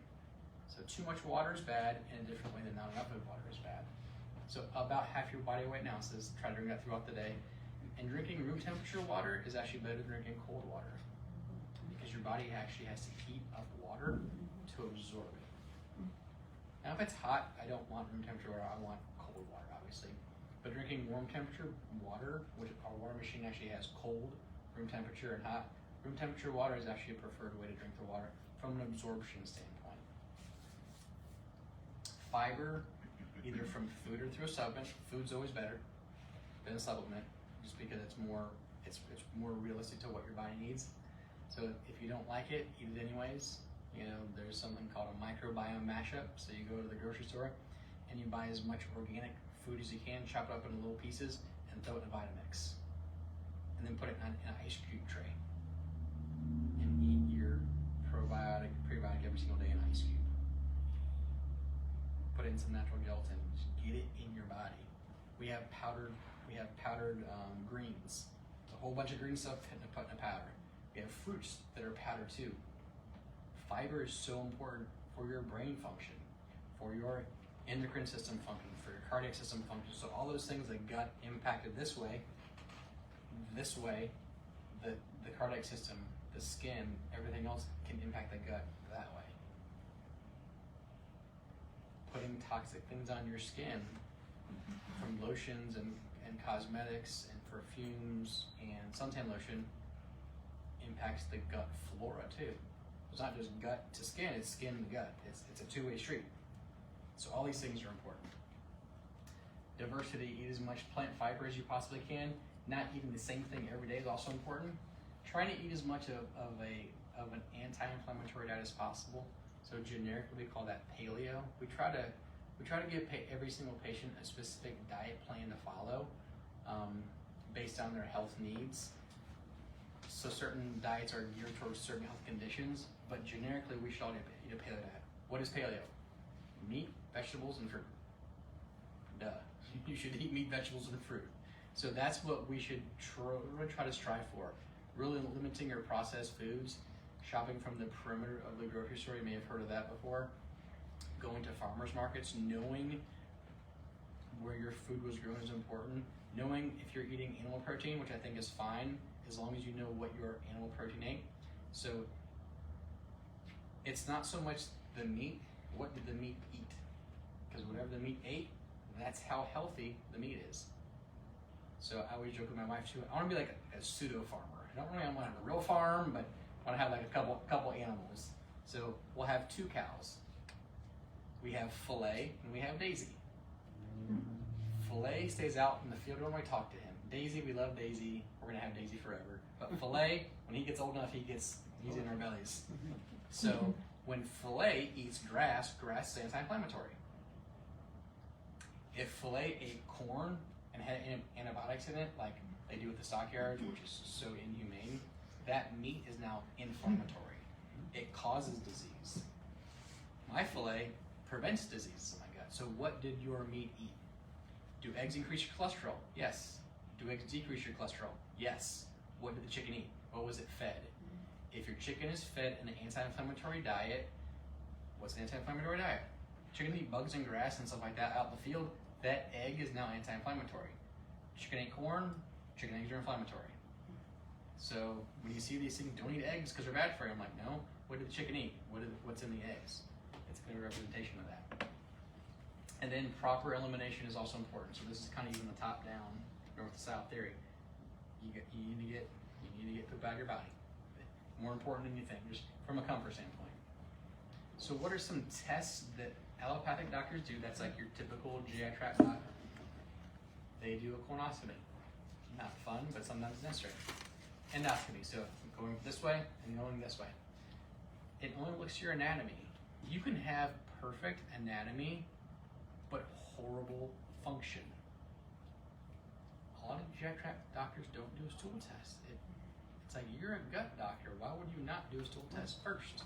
So too much water is bad in a different way than not enough of water is bad. So about half your body weight in ounces, try to drink that throughout the day. And drinking room temperature water is actually better than drinking cold water, because your body actually has to heat up water to absorb it. Now if it's hot, I don't want room temperature water, I want cold water, obviously. But drinking warm temperature water, which our water machine actually has cold, room temperature, and hot. Room temperature water is actually a preferred way to drink the water from an absorption standpoint. Fiber, either from food or through a supplement. Food's always better than a supplement, just because it's more realistic to what your body needs. So if you don't like it, eat it anyways. You know, there's something called a microbiome mashup. So you go to the grocery store and you buy as much organic food as you can, chop it up into little pieces, and throw it in a Vitamix. And then put it in an ice cube tray. And eat your probiotic, prebiotic every single day in an ice cube. Put it in some natural gelatin. Just get it in your body. We have powdered greens. A whole bunch of green stuff put in a powder. We have fruits that are powdered too. Fiber is so important for your brain function, for your endocrine system function, for your cardiac system function. So all those things that gut impacted this way, the cardiac system, the skin, everything else can impact the gut that way. Putting toxic things on your skin, from lotions and cosmetics and perfumes and suntan lotion, impacts the gut flora too. It's not just gut to skin, it's skin to gut. It's a two-way street. So all these things are important. Diversity, eat as much plant fiber as you possibly can. Not eating the same thing every day is also important. Trying to eat as much of an anti-inflammatory diet as possible. So generically we call that paleo. We try to give every single patient a specific diet plan to follow based on their health needs. So certain diets are geared towards certain health conditions, but generically we should all eat a paleo diet. What is paleo? Meat, vegetables, and fruit. Duh. You should eat meat, vegetables, and fruit. So that's what we should try to strive for. Really limiting your processed foods, shopping from the perimeter of the grocery store. You may have heard of that before. Going to farmers markets, knowing where your food was grown is important. Knowing if you're eating animal protein, which I think is fine, as long as you know what your animal protein ate. So it's not so much the meat, what did the meat eat? Because whatever the meat ate, that's how healthy the meat is. So I always joke with my wife too, I want to be like a pseudo farmer. I don't really want to have a real farm, but I want to have like a couple animals. So we'll have 2 cows. We have Filet and we have Daisy. Filet stays out in the field when we talk to him. Daisy, we love Daisy. We're gonna have Daisy forever. But Filet, when he gets old enough, he's in our bellies. So when Filet eats grass is anti-inflammatory. If Filet ate corn and had antibiotics in it, like they do with the stockyards, which is so inhumane, that meat is now inflammatory. It causes disease. My Filet prevents diseases in my gut. So what did your meat eat? Do eggs increase your cholesterol? Yes. Do eggs decrease your cholesterol? Yes. What did the chicken eat? What was it fed? If your chicken is fed an anti-inflammatory diet, what's an anti-inflammatory diet? Chicken eat bugs and grass and stuff like that out in the field. That egg is now anti-inflammatory. Chicken ate corn, chicken eggs are inflammatory. So when you see these things, don't eat eggs because they're bad for you. I'm like, no. What did the chicken eat? What's in the eggs? It's a good representation of that. And then proper elimination is also important. So this is kind of even the top down, north to south theory. You need to get poop out of your body. More important than you think, just from a comfort standpoint. So what are some tests that allopathic doctors do that's like your typical GI tract doctor? They do a colonoscopy. Not fun, but sometimes it's necessary. Endoscopy, so going this way and going this way. It only looks at your anatomy. You can have perfect anatomy, but horrible function. A lot of GI tract doctors don't do a stool test. It's like, you're a gut doctor. Why would you not do a stool test first?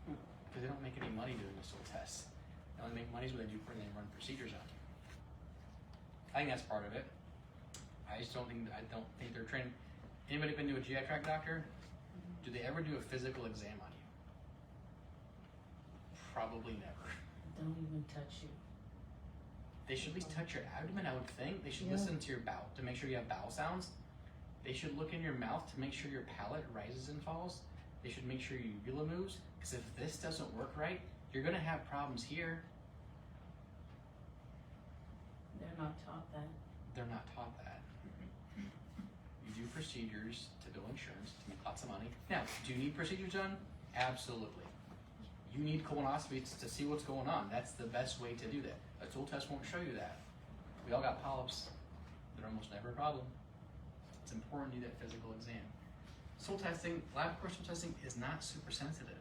Because they don't make any money doing a stool test. They only make money when they run procedures on you. I think that's part of it. I don't think they're trained. Anybody been to a GI tract doctor? Do they ever do a physical exam on you? Probably never. Don't even touch you. They should at least touch your abdomen, I would think. They should Yeah. listen to your bowel to make sure you have bowel sounds. They should look in your mouth to make sure your palate rises and falls. They should make sure your uvula moves, because if this doesn't work right, you're gonna have problems here. They're not taught that. They're not taught that. You do procedures to bill insurance to make lots of money. Now, do you need procedures done? Absolutely. You need colonoscopies to see what's going on. That's the best way to do that. A stool test won't show you that. We all got polyps. They're almost never a problem. It's important to do that physical exam. Stool testing, lab stool testing is not super sensitive.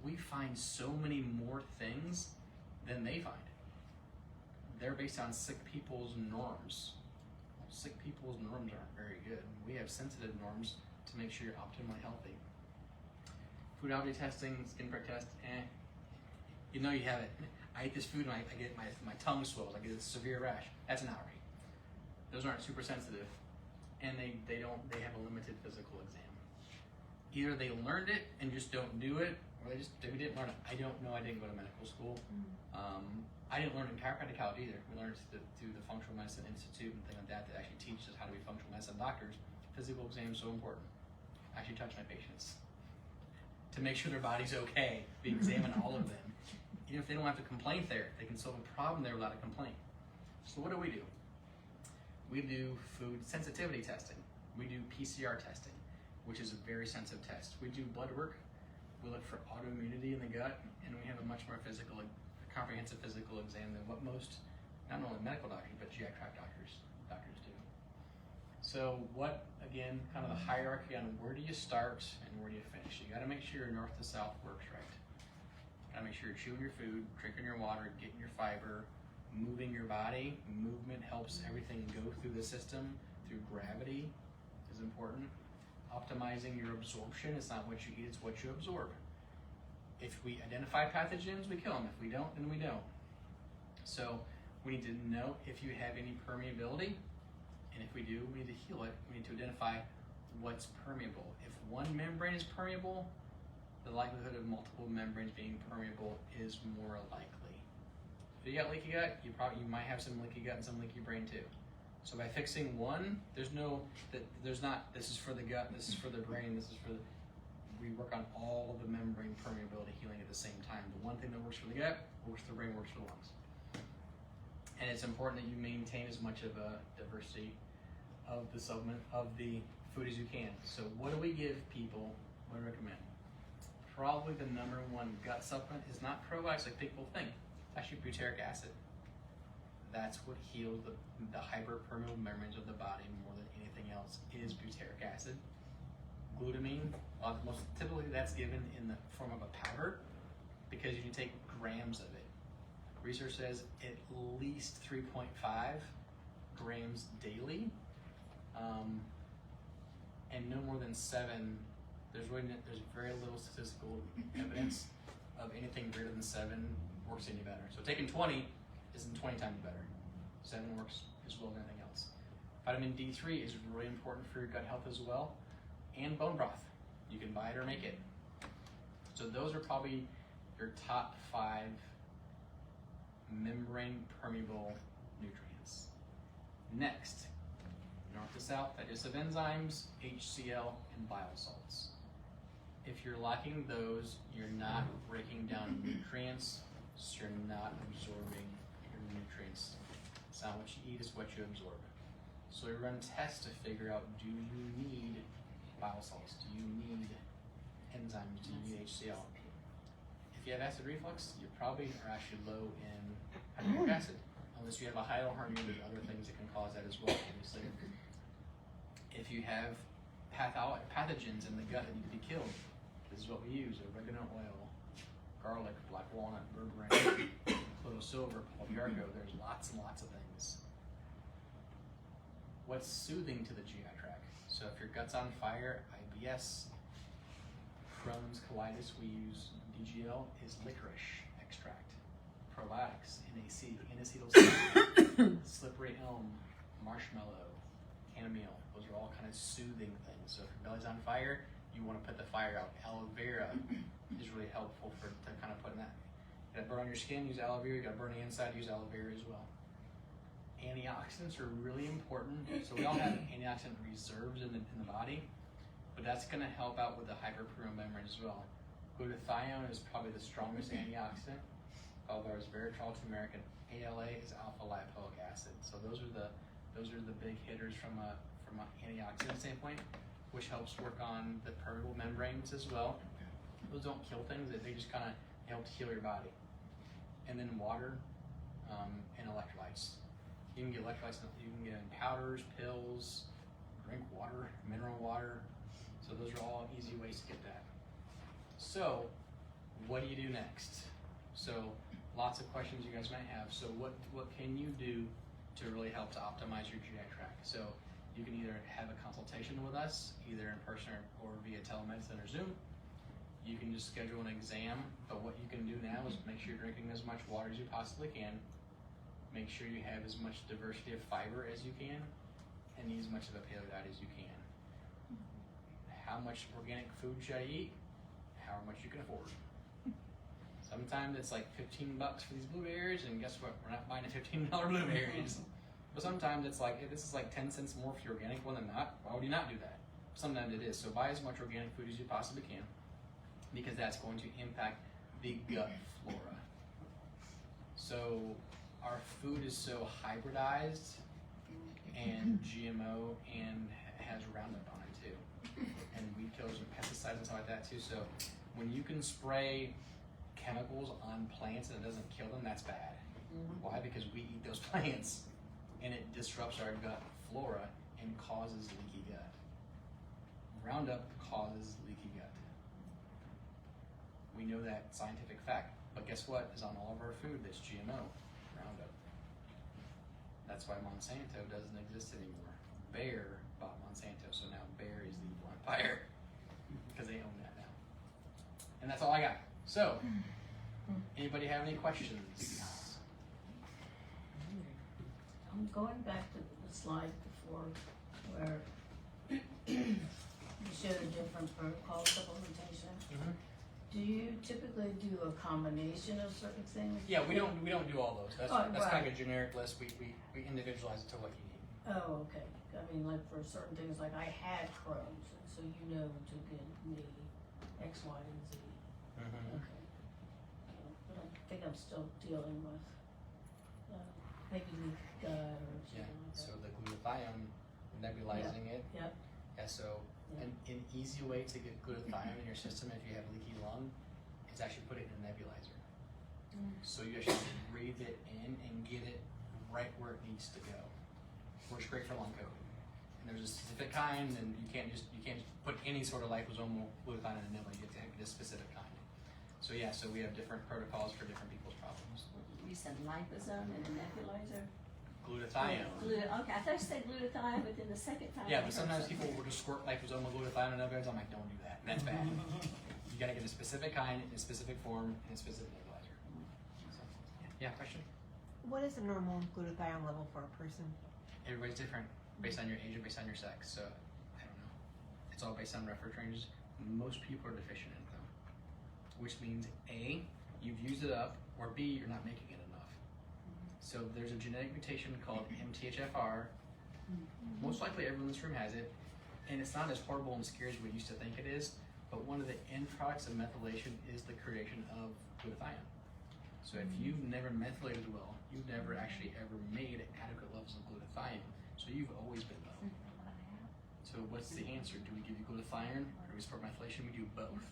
We find so many more things than they find. They're based on sick people's norms. Sick people's norms aren't very good. We have sensitive norms to make sure you're optimally healthy. Food allergy testing, skin prick test, you know you have it. I eat this food and I get my tongue swells, I get a severe rash. That's an allergy. Those aren't super sensitive, and they have a limited physical exam. Either they learned it and just don't do it, or they didn't learn it. I don't know. I didn't go to medical school. I didn't learn it in chiropractic either. We learned it through the Functional Medicine Institute and things like that actually teaches us how to be functional medicine doctors. Physical exam is so important. I actually touch my patients to make sure their body's okay. We examine all of them. Even if they don't have to complain there, they can solve a problem there without a complaint. So what do? We do food sensitivity testing. We do PCR testing, which is a very sensitive test. We do blood work. We look for autoimmunity in the gut, and we have a much more comprehensive physical exam than what most, not only medical doctors, but GI tract doctors do. So what, again, kind of the hierarchy on where do you start and where do you finish? You gotta make sure your north to south works right. Gotta make sure you're chewing your food, drinking your water, getting your fiber, moving your body. Movement helps everything go through the system, through gravity is important. Optimizing your absorption, it's not what you eat, it's what you absorb. If we identify pathogens, we kill them. If we don't, then we don't. So we need to know if you have any permeability, and if we do, we need to heal it. We need to identify what's permeable. If one membrane is permeable, the likelihood of multiple membranes being permeable is more likely. If you got leaky gut, you might have some leaky gut and some leaky brain too. So by fixing one, this is for the gut, this is for the brain, we work on all of the membrane permeability healing at the same time. The one thing that works for the gut, works for the brain, works for the lungs. And it's important that you maintain as much of a diversity of the supplement, of the food as you can. So what do we give people, what do we recommend? Probably the number one gut supplement is not probiotics like people think. It's actually butyric acid. That's what heals the hyperpermeable membranes of the body more than anything else is butyric acid. Glutamine, most typically that's given in the form of a powder because you can take grams of it. Research says at least 3.5 grams daily, and no more than 7. There's very little statistical evidence of anything greater than 7 works any better. So taking 20 isn't 20 times better. 7 works as well as anything else. Vitamin D3 is really important for your gut health as well, and bone broth. You can buy it or make it. So those are probably your top 5 membrane permeable nutrients. Next, north to south, digestive enzymes, HCl, and bile salts. If you're lacking those, you're not breaking down nutrients, so you're not absorbing your nutrients. It's not what you eat, it's what you absorb. So we run tests to figure out, do you need bile salts? Do you need enzymes? Do you need HCl? If you have acid reflux, you probably are actually low in hydrochloric acid. Unless you have a hiatal hernia, there's other things that can cause that as well, obviously. If you have pathogens in the gut that need to be killed, this is what we use: oregano oil, garlic, black walnut, berberine, Pluto silver, Paul-Yargo. There's lots and lots of things. What's soothing to the GI tract? So if your gut's on fire, IBS, Crohn's, colitis, we use DGL, is licorice extract. Probiotics, NAC, N-acetyl slippery elm, marshmallow, chamomile. Those are all kind of soothing things. So if your belly's on fire, you want to put the fire out. Aloe vera is really helpful to kind of put in that. You got to burn on your skin, use aloe vera. You got to burn the inside, use aloe vera as well. Antioxidants are really important. So we all have antioxidant reserves in the body, but that's going to help out with the hyperpermeable membrane as well. Glutathione is probably the strongest antioxidant, although there's resveratrol, turmeric, and ALA is alpha lipoic acid. So those are the big hitters from an antioxidant standpoint, which helps work on the permeable membranes as well. Those don't kill things; they just kind of help to heal your body. And then water and electrolytes. You can get electrolytes. You can get in powders, pills, drink water, mineral water. So those are all easy ways to get that. So, what do you do next? So, lots of questions you guys might have. So, what can you do to really help to optimize your GI tract? So, you can either have a consultation with us, either in person or via telemedicine or Zoom. You can just schedule an exam, but what you can do now is make sure you're drinking as much water as you possibly can. Make sure you have as much diversity of fiber as you can, and eat as much of a paleo diet as you can. How much organic food should I eat? How much you can afford. Sometimes it's like $15 for these blueberries, and guess what? We're not buying the $15 blueberries. But sometimes it's like, this is like 10 cents more for the organic one than not. Why would you not do that? Sometimes it is. So buy as much organic food as you possibly can, because that's going to impact the gut flora. So our food is so hybridized and GMO and has Roundup on it too, and weed killers and pesticides and stuff like that too. So when you can spray chemicals on plants and it doesn't kill them, that's bad. Why? Because we eat those plants and it disrupts our gut flora and causes leaky gut. Roundup causes leaky gut. We know that scientific fact, but guess what is on all of our food that's GMO? Roundup. That's why Monsanto doesn't exist anymore. Bayer bought Monsanto, so now Bayer is the evil empire because they own that now. And that's all I got. So, anybody have any questions? I'm going back to the slide before where you showed a different protocol supplementation. Do you typically do a combination of certain things? Yeah, we don't do all those. That's right. kind of a generic list. We individualize it to what you need. Oh, okay. I mean, like for certain things, like I had Crohn's, and so you know to give me X, Y, and Z. Okay. But I think I'm still dealing with maybe leaky gut or something like that. So the glutathione, nebulizing it. Yep. Yeah, so an easy way to get glutathione in your system if you have leaky lung is actually put it in a nebulizer. So you actually breathe it in and get it right where it needs to go. Works great for long COVID. And there's a specific kind, and you can't just put any sort of liposomal glutathione in a nebulizer. You have to get a specific kind. So yeah, so we have different protocols for different people's problems. You said liposome and a nebulizer? Glutathione. Okay, I thought you said glutathione, but then the second time. Yeah, I but heard sometimes something. people will just squirt liposomal glutathione in nebulizer. I'm like, don't do that. That's bad. You gotta get a specific kind, in a specific form, in a specific nebulizer. So, yeah, question? What is the normal glutathione level for a person? Everybody's different based on your age and based on your sex. So, I don't know. It's all based on reference ranges. Most people are deficient in it though, which means A, you've used it up, or B, you're not making it enough. So there's a genetic mutation called MTHFR. Most likely everyone in this room has it, and it's not as horrible and scary as we used to think it is, but one of the end products of methylation is the creation of glutathione. So if you've never methylated well, you've never actually ever made adequate levels of glutathione, so you've always been low. So what's the answer? Do we give you glutathione, or do we support methylation? We do both.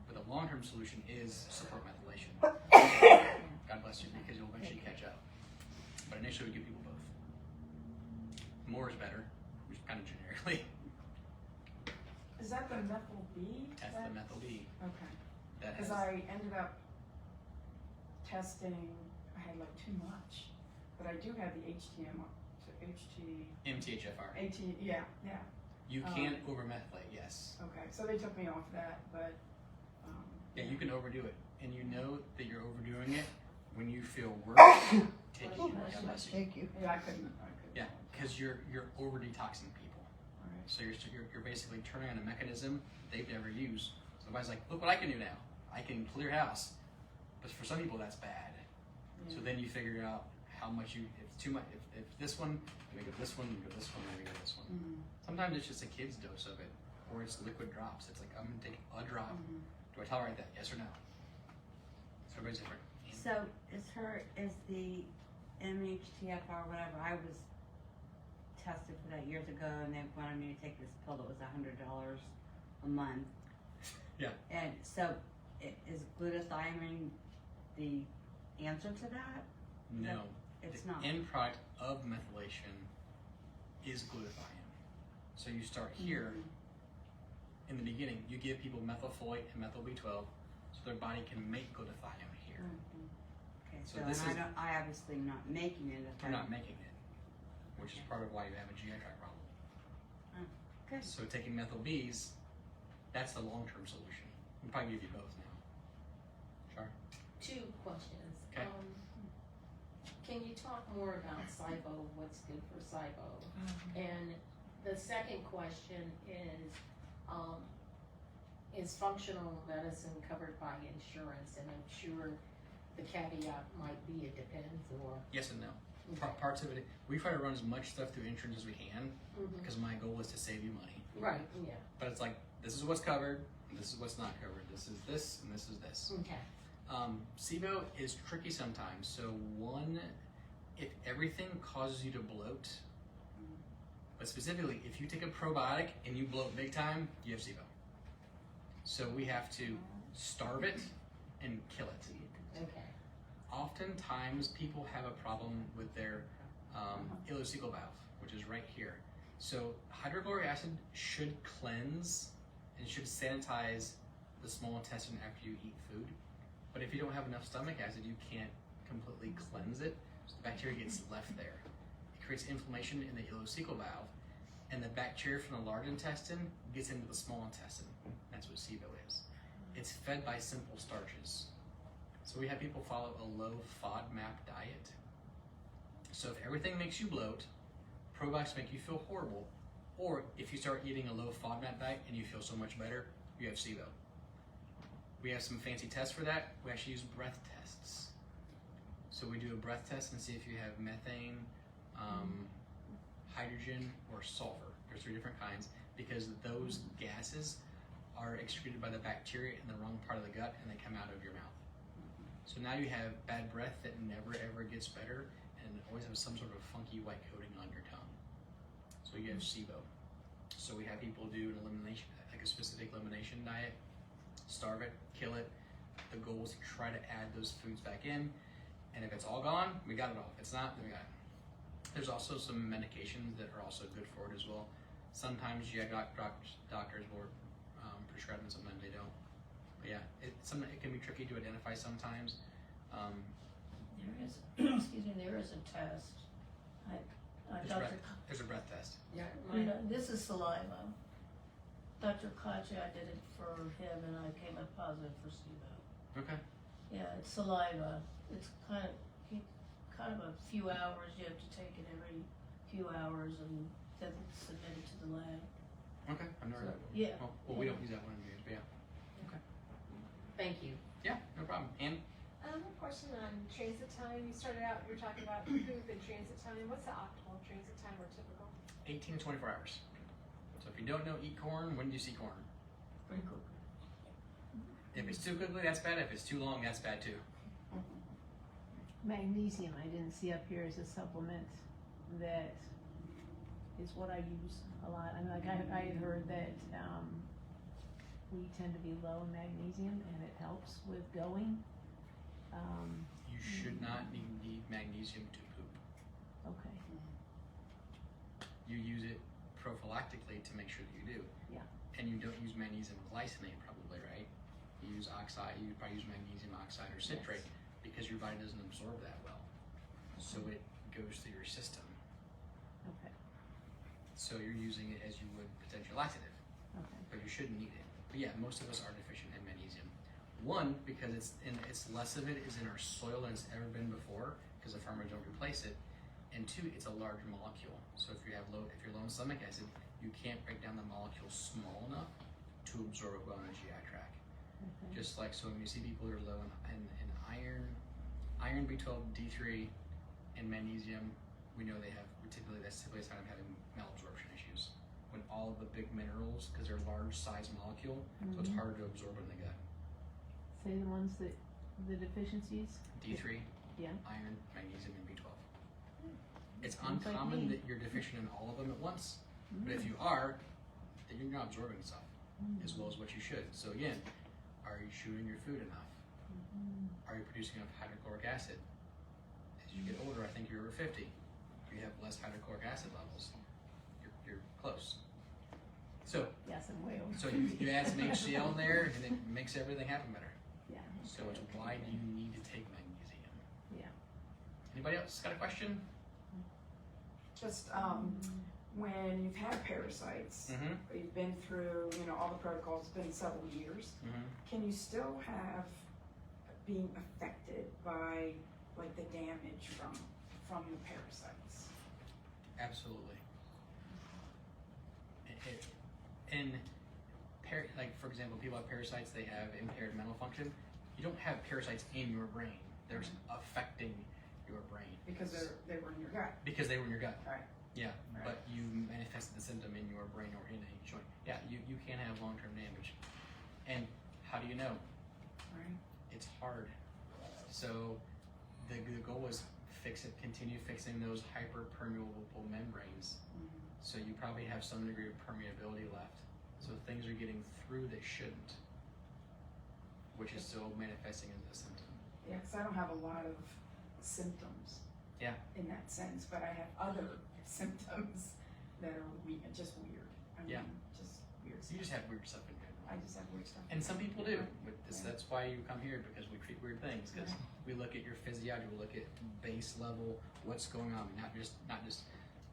But the long-term solution is support methylation. God bless you, because you'll eventually catch up. But initially we give people both. More is better, which is kind of generically. Is that the methyl B? That's the methyl B. Okay. That has, Because I ended up testing, I had like too much, but I do have the MTHFR. yeah. You can over-methylate, yes. Okay, so they took me off that, but. Yeah, you can overdo it. And you know that you're overdoing it when you feel worse. Take it. God bless So Thank you. Yeah, I couldn't. yeah, because you're over detoxing people. Alright. So you're basically turning on a mechanism they've never used. So everybody's like, look what I can do now. I can clear house. But for some people that's bad. So then you figure out how much if it's too much, if this one, then we go this one, we go this one, then we go this one. Sometimes it's just a kid's dose of it, or it's liquid drops. It's like, I'm gonna take a drop. Do I tolerate that? Yes or no? So everybody's different. So is the MHTFR whatever, I was tested for that years ago and they wanted me to take this pill that was $100 a month. Yeah. And so is glutathione the answer to that? No. It's The not. end product of methylation is glutathione. So you start here. In the beginning, you give people methylfolate and methyl B12 so their body can make glutathione here. Okay, So so this and is- I obviously am not making it if You're not making it, which is part of why you have a GI tract problem. Good. So taking methyl Bs, that's the long-term solution. We'll probably give you both now. Sure. Two questions. Okay. Can you talk more about SIBO, what's good for SIBO? And the second question is functional medicine covered by insurance? And I'm sure the caveat might be it depends, or. Yes and no. Parts of it, we try to run as much stuff through insurance as we can because my goal is to save you money. Right, yeah, But it's like, this is what's covered, this is what's not covered, this is this, and this is this. okay. SIBO is tricky sometimes. So one, if everything causes you to bloat, but specifically if you take a probiotic and you bloat big time, you have SIBO. So we have to starve it and kill it. Okay. Oftentimes people have a problem with their ileocecal valve, which is right here. So hydrochloric acid should cleanse and should sanitize the small intestine after you eat food. But if you don't have enough stomach acid, you can't completely cleanse it. So the bacteria gets left there. It creates inflammation in the ileocecal valve, and the bacteria from the large intestine gets into the small intestine. That's what SIBO is. It's fed by simple starches. So we have people follow a low FODMAP diet. So if everything makes you bloat, probiotics make you feel horrible, or if you start eating a low FODMAP diet and you feel so much better, you have SIBO. We have some fancy tests for that. We actually use breath tests. So we do a breath test and see if you have methane, hydrogen, or sulfur. There's 3 different kinds because those gases are excreted by the bacteria in the wrong part of the gut and they come out of your mouth. So now you have bad breath that never ever gets better and always has some sort of funky white coating on your tongue. So you have SIBO. So we have people do an elimination, like a specific elimination diet, starve it, kill it. The goal is to try to add those foods back in, and if it's all gone, we got it all. If it's not, then we got it. There's also some medications that are also good for it as well. Sometimes doctors will prescribe them, sometimes they don't. But yeah, it can be tricky to identify sometimes. There is, excuse me, there is a test. There's a breath test. Yeah, You know, this is saliva. Dr. Kachi, I did it for him and I came up positive for SIBO. Okay. Yeah, it's saliva. It's kind of a few hours. You have to take it every few hours and then submit it to the lab. Okay. I've never heard that. Yeah. Well, we don't use that one in years, but yeah. Okay. thank you. Yeah, no problem. And A question on transit time. You started out, you were talking about poop and transit time. What's the optimal transit time or typical? 18 to 24 hours. So if you don't know, eat corn. When do you see corn? Pretty cool. If it's too quickly, that's bad. If it's too long, that's bad too. Magnesium, I didn't see up here as a supplement that is what I use a lot. I mean, like I had heard that we tend to be low in magnesium and it helps with going. You should not need magnesium to poop. Okay. You use it prophylactically to make sure that you do. Yeah. And you don't use magnesium glycinate probably, right? You use oxide, you probably use magnesium oxide or citrate because your body doesn't absorb that well. So it goes through your system. Okay. So you're using it as you would potential laxative, Okay. but you shouldn't need it. But yeah, most of us are deficient in magnesium. One, because it's less of it is in our soil than it's ever been before, because the farmers don't replace it. and two, it's a large molecule. So if you're low in stomach acid, you can't break down the molecule small enough to absorb it well in the GI tract. Okay. Just like, so when you see people who are low in iron, B12, D3, and magnesium, we know that's typically a sign of having malabsorption issues. When all of the big minerals, because they're large size molecule, so it's harder to absorb in the gut. Say the ones that, the deficiencies? D3, Yeah. iron, magnesium, and B12. It's Sounds like uncommon me. that you're deficient in all of them at once, but if you are, then you're not absorbing stuff as well as what you should. So again, are you chewing your food enough? Are you producing enough hydrochloric acid? As you get older, I think you're over 50. You have less hydrochloric acid levels. You're close. So, Yes, I'm way over. so you add some HCl in there, and it makes everything happen better. Yeah. So it's why do you need to take magnesium? Yeah. Anybody else got a question? Just, when you've had parasites, Mm-hmm. or you've been through, all the protocols, it's been several years, Mm-hmm. can you still have being affected by, like, the damage from the parasites? Absolutely. Like for example, people have parasites, they have impaired mental function. You don't have parasites in your brain. They're affecting your brain. Because they were in your gut. Because they were in your gut. Right. Yeah, Right. but you manifested the symptom in your brain or in a joint. Yeah, you can have long-term damage. And how do you know? Right. It's hard. So the goal is continue fixing those hyperpermeable membranes. So you probably have some degree of permeability left. So things are getting through that shouldn't, which is still manifesting as a symptom. Yeah, because I don't have a lot of symptoms. Yeah. In that sense, but I have other symptoms that are just weird. Yeah. Just weird. So you just have weird stuff in general. I just have weird stuff. And some people do. But Yeah. That's why you come here, because we treat weird things. Because we look at your physiology, we look at base level, what's going on, not just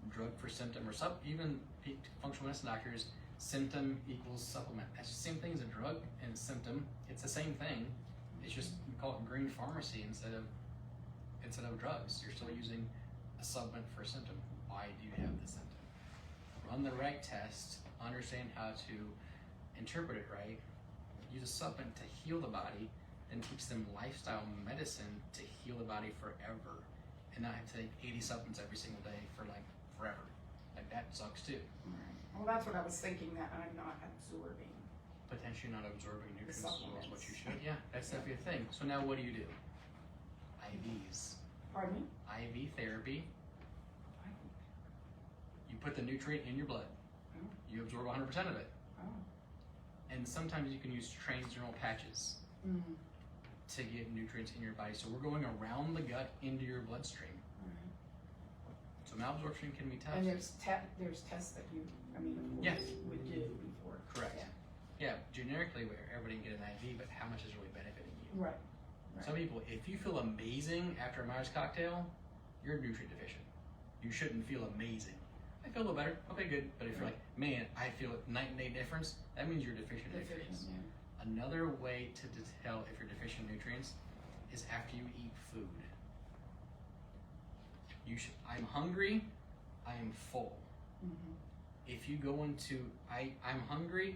drug for symptom or even functional medicine doctors. Symptom equals supplement. That's the same thing as a drug and a symptom. It's the same thing. It's just we call it green pharmacy instead of drugs. You're still using a supplement for a symptom. Why do you have the symptom? Run the right test. Understand how to interpret it right. Use a supplement to heal the body, then teach them lifestyle medicine to heal the body forever, and not have to take 80 supplements every single day for like forever. Like that sucks too. Right. Well, that's what I was thinking, that I'm not absorbing. Potentially not absorbing nutrients as well as what you supplements. should. Yeah, that's definitely a thing. So now what do? IVs. Pardon me? IV therapy. You put the nutrient in your blood. Oh. You absorb 100% of it. Oh. And sometimes you can use transdermal patches Mm-hmm. to get nutrients in your body. So we're going around the gut into your bloodstream. So malabsorption can be tough. And there's tests that you, of course, Yes. would do before. Correct. Yeah, generically everybody can get an IV, but how much is really benefiting you? Right. Some people, if you feel amazing after a Myers cocktail, you're nutrient deficient. You shouldn't feel amazing. I feel a little better. Okay, good. But if you're like, man, I feel a night and day difference, that means you're deficient in nutrients. Yeah. Another way to tell if you're deficient in nutrients is after you eat food. I'm hungry, I am full. Mm-hmm. If you go into I'm hungry,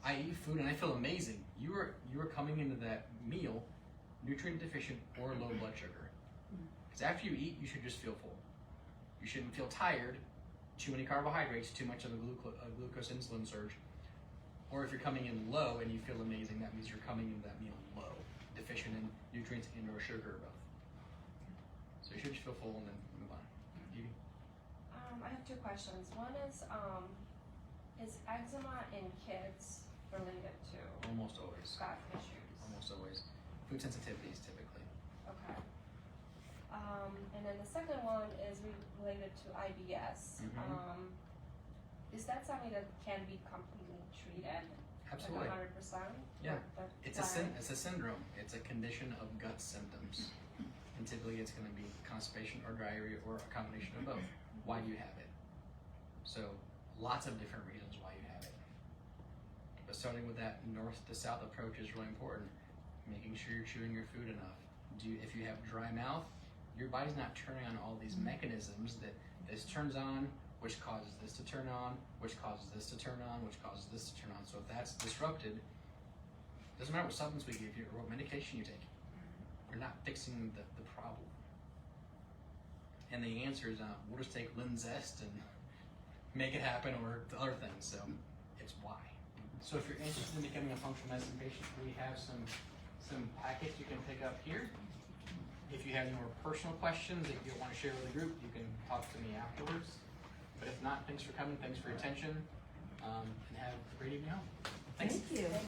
I eat food and I feel amazing, you are coming into that meal nutrient deficient or low blood sugar. Because after you eat, you should just feel full. You shouldn't feel tired, too many carbohydrates, too much of a glucose insulin surge. Or if you're coming in low and you feel amazing, that means you're coming into that meal low, deficient in nutrients and or sugar or both. So you should just feel full and then move on. Evie? I have two questions. One is eczema in kids related to Almost always. gut issues? Almost always. Food sensitivities typically. Okay. And then the second one is related to IBS. Mhm. Is that something that can be completely treated? Absolutely. Like 100%? Yeah. Or It's that- a syndrome. It's a condition of gut symptoms. And typically it's going to be constipation or diarrhea or a combination of both. Why do you have it? So lots of different reasons why you have it. But starting with that north to south approach is really important. Making sure you're chewing your food enough. If you have dry mouth, Your body's not turning on all these mechanisms that this turns on, which causes this to turn on, which causes this to turn on, which causes this to turn on. So if that's disrupted, doesn't matter what supplements we give you or what medication you take, you're not fixing the problem. And the answer is, we'll just take Linzest and make it happen, or the other things. So it's why. So if you're interested in becoming a functional medicine patient, we have some packets you can pick up here. If you have any more personal questions that you want to share with the group, you can talk to me afterwards. But if not, thanks for coming, thanks for your attention, and have a great evening home. Thanks. Thank you.